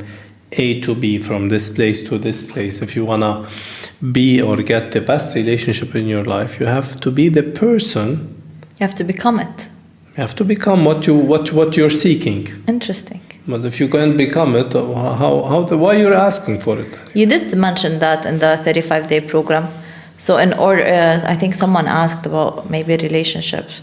A to B, from this place to this place. If you want to be or get the best relationship in your life, you have to be the person. You have to become it. You have to become what you're seeking. Interesting. But if you can't become it, why you're asking for it? You did mention that in the 35-day program. So in order, I think someone asked about maybe relationships.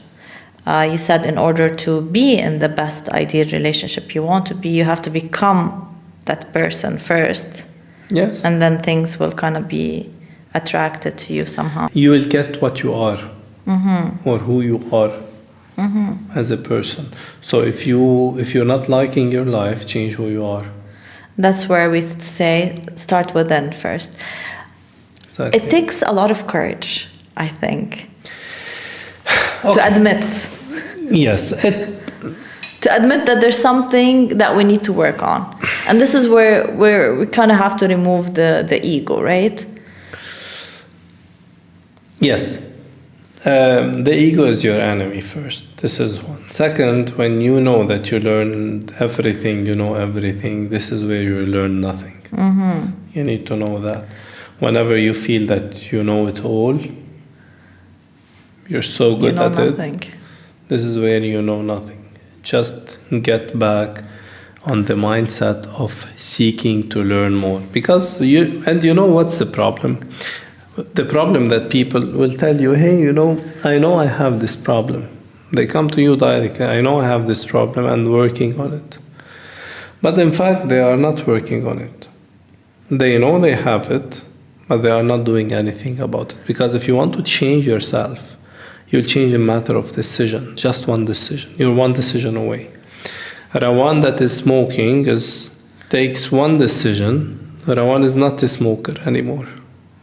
You said in order to be in the best ideal relationship you want to be, you have to become that person first. Yes. And then things will kind of be attracted to you somehow. You will get what you are, or who you are. As a person. So if you're not liking your life, change who you are. That's where we say start within first. Exactly. It takes a lot of courage, I think, to admit. Yes. To admit that there's something that we need to work on. And this is where we kind of have to remove the ego, right? Yes. The ego is your enemy first. This is one. Second, when you know that you learned everything, you know everything, this is where you learn nothing. Mm-hmm. You need to know that. Whenever you feel that you know it all, you're so good at nothing. it, this is where you know nothing. Just get back on the mindset of seeking to learn more. Because you know what's the problem? The problem that people will tell you, hey, I know I have this problem. They come to you directly, I know I have this problem and working on it. But in fact, they are not working on it. They know they have it, but they are not doing anything about it. Because if you want to change yourself, you'll change a matter of decision, just one decision. You're one decision away. Rawan that is smoking takes one decision. Rawan is not a smoker anymore.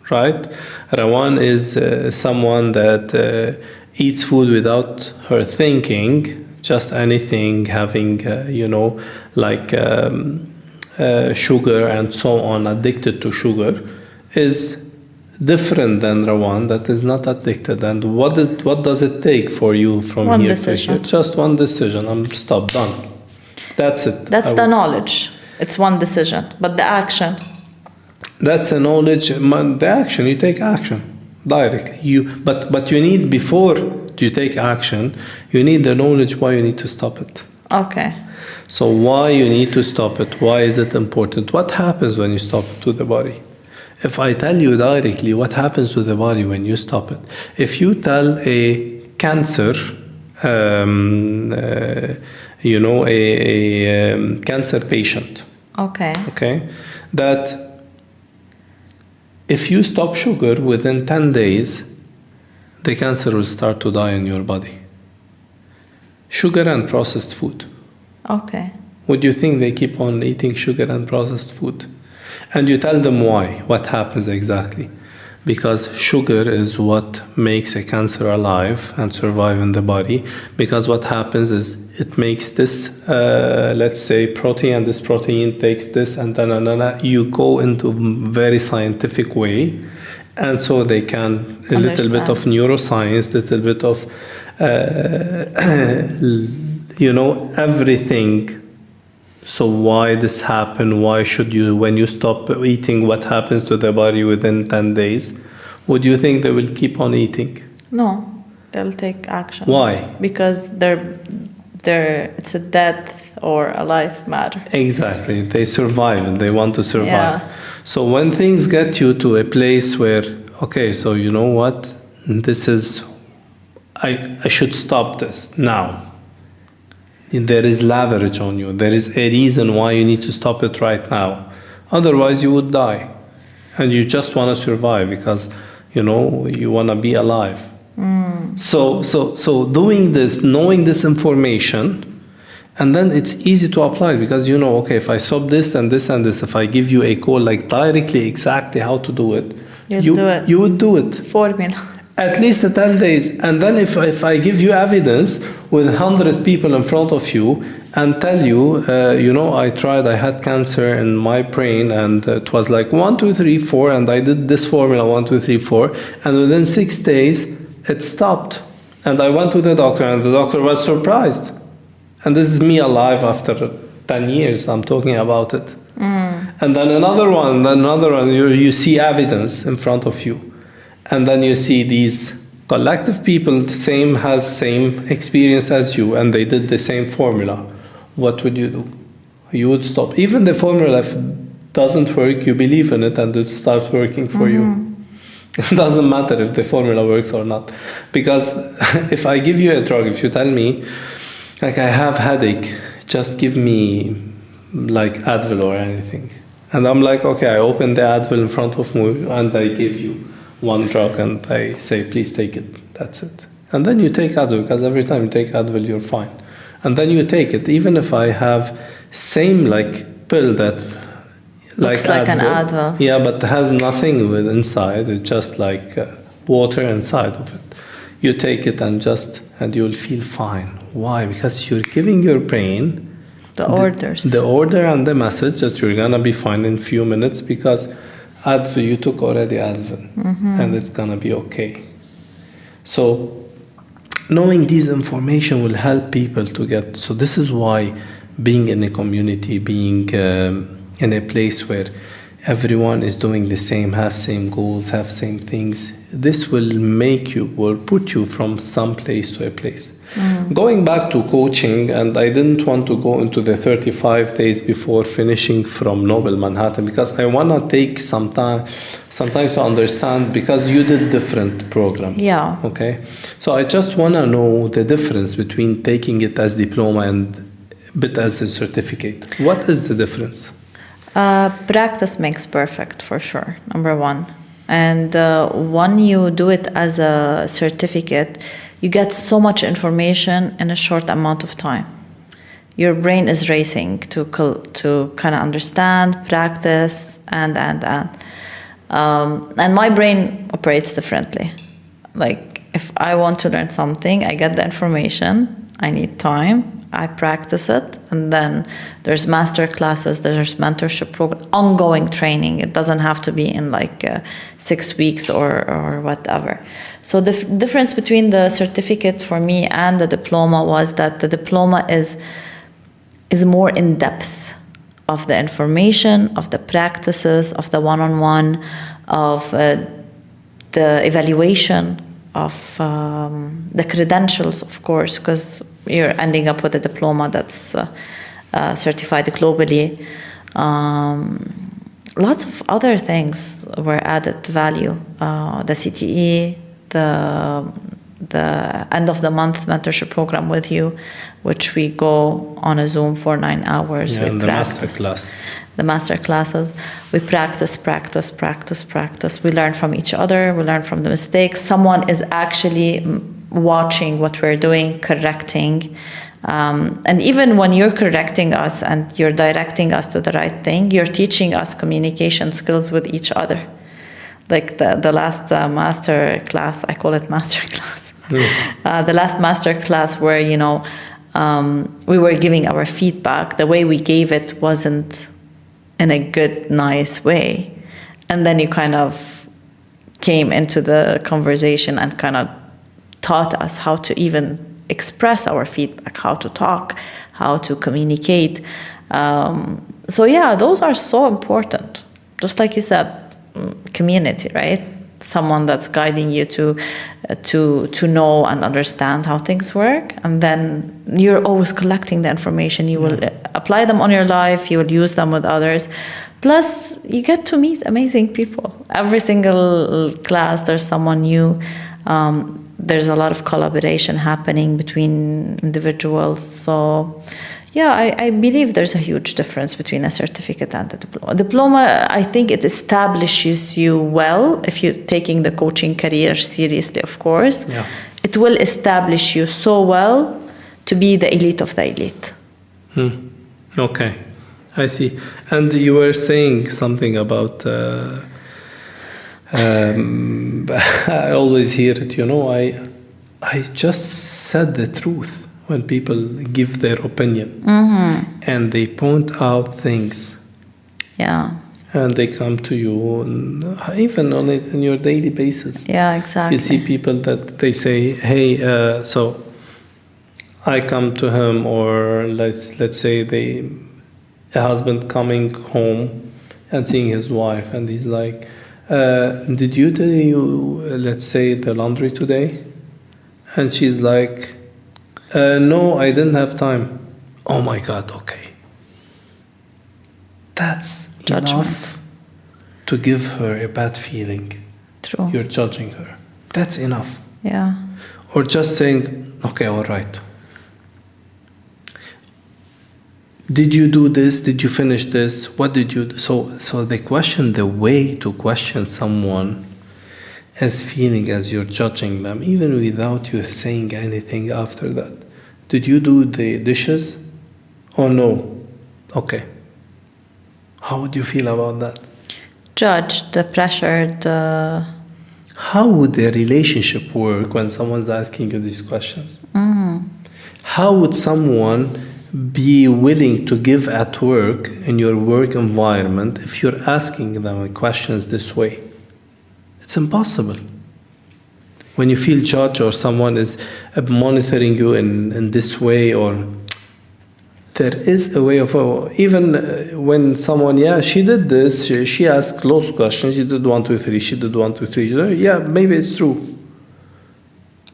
Right? Rawan is someone that eats food without her thinking, just anything, having, sugar and so on, addicted to sugar, is different than Rawan that is not addicted. And what does it take for you from here to here? Just one decision. I'm done. That's it. That's the knowledge. It's one decision, but the action. That's a knowledge. The action, you take action directly. But you need, before you take action, you need the knowledge why you need to stop it. Okay. So why you need to stop it? Why is it important? What happens when you stop it to the body? If I tell you directly what happens to the body when you stop it, if you tell a cancer, cancer patient, Okay. that if you stop sugar within 10 days, the cancer will start to die in your body. Sugar and processed food. Okay. Would you think they keep on eating sugar and processed food? And you tell them why, what happens exactly. Because sugar is what makes a cancer alive and survive in the body. Because what happens is it makes this, let's say, protein, and this protein takes this, and then you go into very scientific way. And so they can, a little bit of neuroscience, little bit of, everything. So why this happen? Why should you, when you stop eating, what happens to the body within 10 days? Would you think they will keep on eating? No, they'll take action. Why? Because it's a death or a life matter. Exactly. They survive and they want to survive. Yeah. So when things get you to a place where, okay, so you know what? This is, I should stop this now. There is leverage on you. There is a reason why you need to stop it right now. Otherwise, you would die. And you just want to survive because, you want to be alive. So doing this, knowing this information, and then it's easy to apply because okay, if I stop this and this and this, if I give you a call like directly exactly how to do it, you would do it. Formula. At least 10 days. And then if I give you evidence with 100 people in front of you and tell you, I tried, I had cancer in my brain and it was like 1, 2, 3, 4, and I did this formula 1, 2, 3, 4, and within 6 days it stopped. And I went to the doctor and the doctor was surprised. And this is me alive after 10 years, I'm talking about it. And then another one, you see evidence in front of you. And then you see these collective people, same experience as you, and they did the same formula. What would you do? You would stop. Even the formula, if it doesn't work, you believe in it and it starts working for you. It doesn't matter if the formula works or not. Because if I give you a drug, if you tell me, like I have headache, just give me like Advil or anything. And I'm like, okay, I open the Advil in front of me and I give you one drug and I say, please take it. That's it. And then you take Advil, because every time you take Advil, you're fine. And then you take it, even if I have same like pill that looks like an Advil. Yeah, but has nothing with inside. It's just like water inside of it. You take it and you'll feel fine. Why? Because you're giving your brain the orders. The order and the message that you're gonna be fine in few minutes because Advil, you took already Advil, and it's gonna be okay. So knowing these information will help people to get. So this is why being in a community, being in a place where everyone is doing the same, have same goals, have same things, this will put you from some place to a place. Going back to coaching, and I didn't want to go into the 35 days before finishing from Nobel Manhattan because I want to take sometimes to understand, because you did different programs. Yeah. Okay. So I just want to know the difference between taking it as diploma and bit as a certificate. What is the difference? Practice makes perfect, for sure, number one. And when you do it as a certificate, you get so much information in a short amount of time. Your brain is racing to kind of understand, practice, and my brain operates differently. Like if I want to learn something, I get the information, I need time, I practice it, and then there's master classes, there's mentorship program, ongoing training. It doesn't have to be in like 6 weeks or whatever. So the difference between the certificate for me and the diploma was that the diploma is more in depth. of the information, of the practices, of the one-on-one, of the evaluation, of the credentials, of course, because you're ending up with a diploma that's certified globally. Lots of other things were added value. The CTE, the end of the month mentorship program with you, which we go on a Zoom for 9 hours. Yeah, we and the practice master class. the master classes. We practice. We learn from each other. We learn from the mistakes. Someone is actually watching what we're doing, correcting. And even when you're correcting us and you're directing us to the right thing, you're teaching us communication skills with each other. Like the last master class, I call it master class. The last master class where, we were giving our feedback. The way we gave it wasn't in a good, nice way. And then you kind of came into the conversation and kind of taught us how to even express our feedback, how to talk, how to communicate. So yeah, those are so important. Just like you said, community, right? Someone that's guiding you to know and understand how things work, and then you're always collecting the information. You will apply them on your life. You will use them with others. Plus, you get to meet amazing people. Every single class, there's someone new. There's a lot of collaboration happening between individuals. So, yeah, I believe there's a huge difference between a certificate and a diploma. A diploma, I think it establishes you well, if you're taking the coaching career seriously, of course. Yeah. It will establish you so well to be the elite of the elite. Okay, I see. And you were saying something about... I always hear it, I just said the truth when people give their opinion. And they point out things. Yeah. And they come to you, and even on your daily basis. Yeah, exactly. You see people that they say, hey, so I come to him, or let's say a husband coming home and seeing his wife, and he's like, did you do, let's say, the laundry today? And she's like, no, I didn't have time. Oh my God, okay. That's Judgment. enough to give her a bad feeling. True. You're judging her. That's enough. Yeah. Or just saying, okay, all right. Did you do this? Did you finish this? What did you do? So they question the way to question someone as feeling as you're judging them, even without you saying anything after that. Did you do the dishes? Oh no. Okay. How would you feel about that? Judged, pressured. How would the relationship work when someone's asking you these questions? How would someone be willing to give at work, in your work environment, if you're asking them questions this way? It's impossible. When you feel judged or someone is monitoring you in this way, or there is a way of, even when someone, she did this, she asked close questions, she did 1, 2, 3, she did 1, 2, 3, yeah, maybe it's true.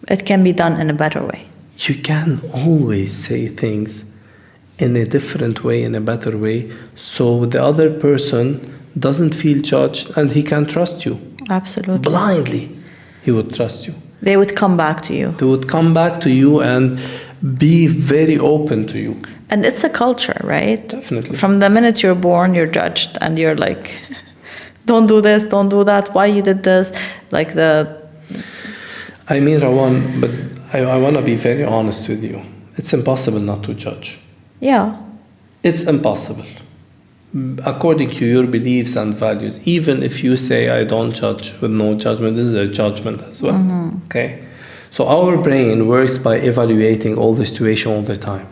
It can be done in a better way. You can always say things in a different way, in a better way, so the other person doesn't feel judged and he can trust you. Absolutely. Blindly, he would trust you. They would come back to you. They would come back to you and be very open to you. And it's a culture, right? Definitely. From the minute you're born, you're judged and you're like, don't do this, don't do that, why you did this? Like I mean, Rawan, but I want to be very honest with you. It's impossible not to judge. Yeah. It's impossible. According to your beliefs and values, even if you say, I don't judge with no judgment, this is a judgment as well. Okay? So our brain works by evaluating all the situation all the time.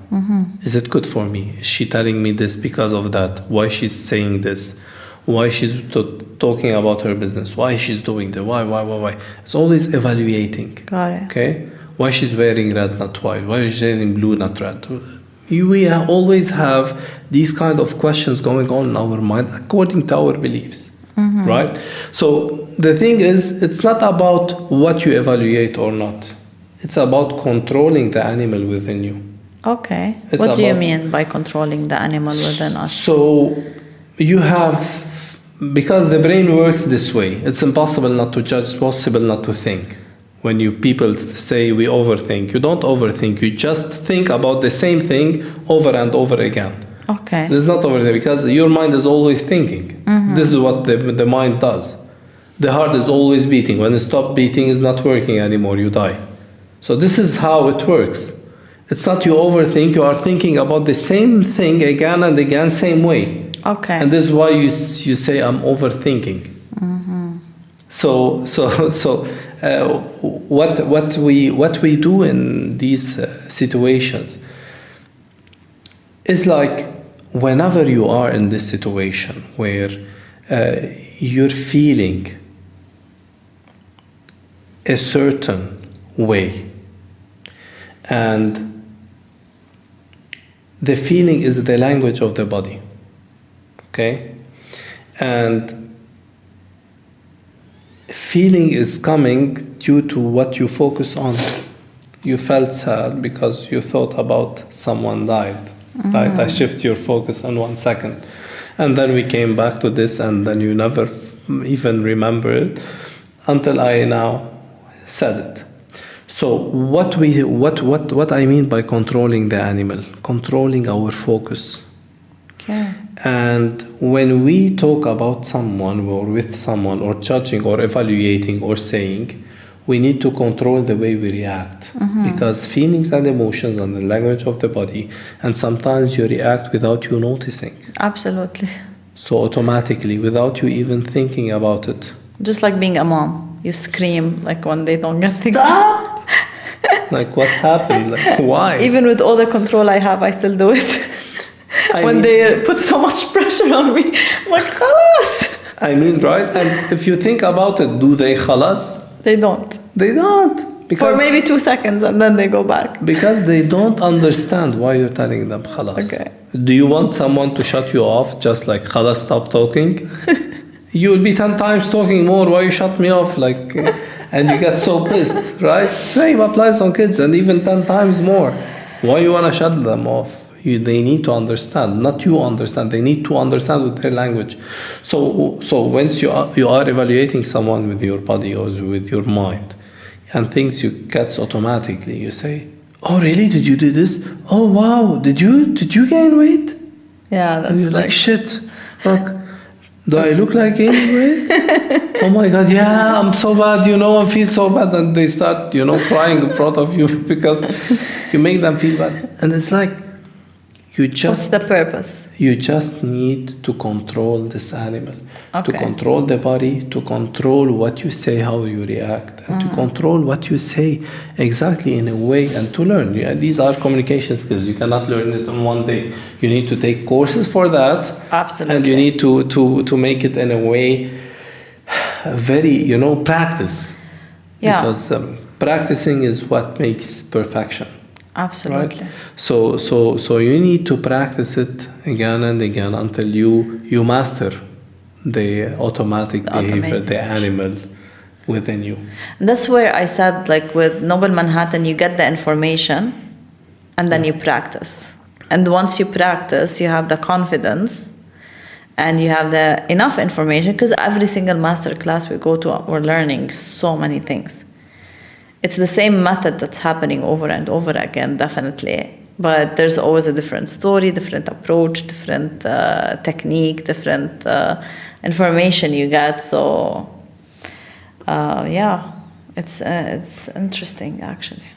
Is it good for me? Is she telling me this because of that? Why she's saying this? Why she's talking about her business? Why she's doing that? Why? It's always evaluating. Got it. Okay? Why she's wearing red, not white? Why is she wearing blue, not red? We always have these kind of questions going on in our mind according to our beliefs, right? So the thing is, it's not about what you evaluate or not. It's about controlling the animal within you. Okay. It's What do you about- mean by controlling the animal within us? So you have, because the brain works this way, it's impossible not to judge, it's possible not to think. When people say we overthink, you don't overthink, you just think about the same thing over and over again. Okay. It's not overthink because your mind is always thinking. This is what the mind does. The heart is always beating. When it stops beating, it's not working anymore, you die. So this is how it works. It's not you overthink, you are thinking about the same thing again and again, same way. Okay. And this is why you say I'm overthinking. So what we do in these situations is like whenever you are in this situation where you're feeling a certain way, and the feeling is the language of the body, okay? And feeling is coming due to what you focus on. You felt sad because you thought about someone died, right? I shift your focus in 1 second. And then we came back to this, and then you never even remember it until I now said it. So what I mean by controlling the animal, controlling our focus. Okay. And when we talk about someone or with someone or judging or evaluating or saying, we need to control the way we react, because feelings and emotions are the language of the body, and sometimes you react without you noticing. Absolutely. So automatically, without you even thinking about it. Just like being a mom, you scream like when they don't get things. Like what happened? Like why? Even with all the control I have, I still do it. I When mean- they put so much pressure on me, I'm like, خلاص. I mean, right? And if you think about it, do they khalas? They don't. They don't. For Because maybe 2 seconds and then they go back. Because they don't understand why you're telling them khalas. Okay. Do you want someone to shut you off just like khalas, stop talking? You will be 10 times talking more. Why you shut me off? Like, and you get so pissed, right? Same applies on kids, and even 10 times more. Why you wanna shut them off? They need to understand, not you understand. They need to understand with their language. So once you are evaluating someone with your body or with your mind, and things you catch automatically, you say, "Oh, really? Did you do this? Oh, wow! Did you gain weight?" Yeah, And you're that's like, "Shit! Look, do I look like gaining weight? Oh my God! Yeah, I'm so bad. I feel so bad." And they start, crying in front of you because you make them feel bad. And it's like what's the purpose? you just need to control this animal, to Okay. control the body, to control what you say, how you react, and to control what you say exactly in a way, and to learn. These are communication skills. You cannot learn it in one day. You need to take courses for that. Absolutely. And you need to make it in a way very, practice. Yeah. Because practicing is what makes perfection. Absolutely. Right? So you need to practice it again and again until you master the automatic behavior, automated the animal within you. That's where I said, like with Noble Manhattan, you get the information and then you practice. And once you practice, you have the confidence and you have the enough information, because every single master class we go to, we're learning so many things. It's the same method that's happening over and over again, definitely. But there's always a different story, different approach, different technique, different information you get. So, it's interesting, actually.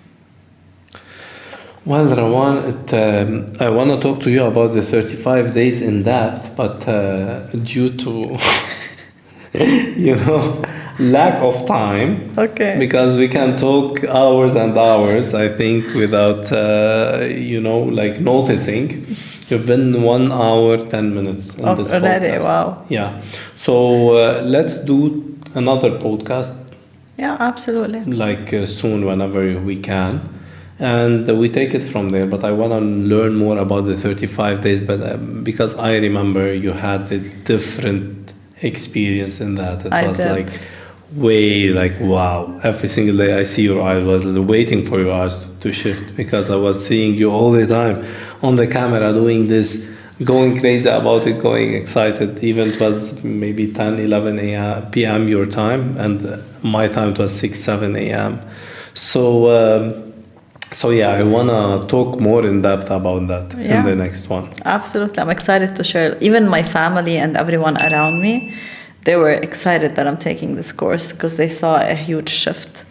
Well, Rawan, I want to talk to you about the 35 days in depth, but due to, lack of time, Okay. because we can talk hours and hours, I think, without, noticing. You've been 1 hour, 10 minutes in this Already, podcast. wow. Yeah. So let's do another podcast, Yeah, absolutely. like soon, whenever we can. and we take it from there. But I want to learn more about the 35 days, but because I remember you had a different experience in that. It I was did. like way like wow. Every single day I see your eyes, was waiting for your eyes to shift, because I was seeing you all the time on the camera doing this, going crazy about it, going excited. Even it was maybe 10, 11 p.m. your time, and my time it was 6, 7 a.m. So yeah, I wanna talk more in depth about that in Yeah. the next one. Absolutely. I'm excited to share. Even my family and everyone around me, they were excited that I'm taking this course because they saw a huge shift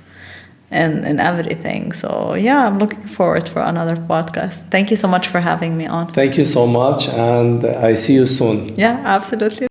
in everything. So yeah, I'm looking forward for another podcast. Thank you so much for having me on. Thank you so much, and I see you soon. Yeah, absolutely.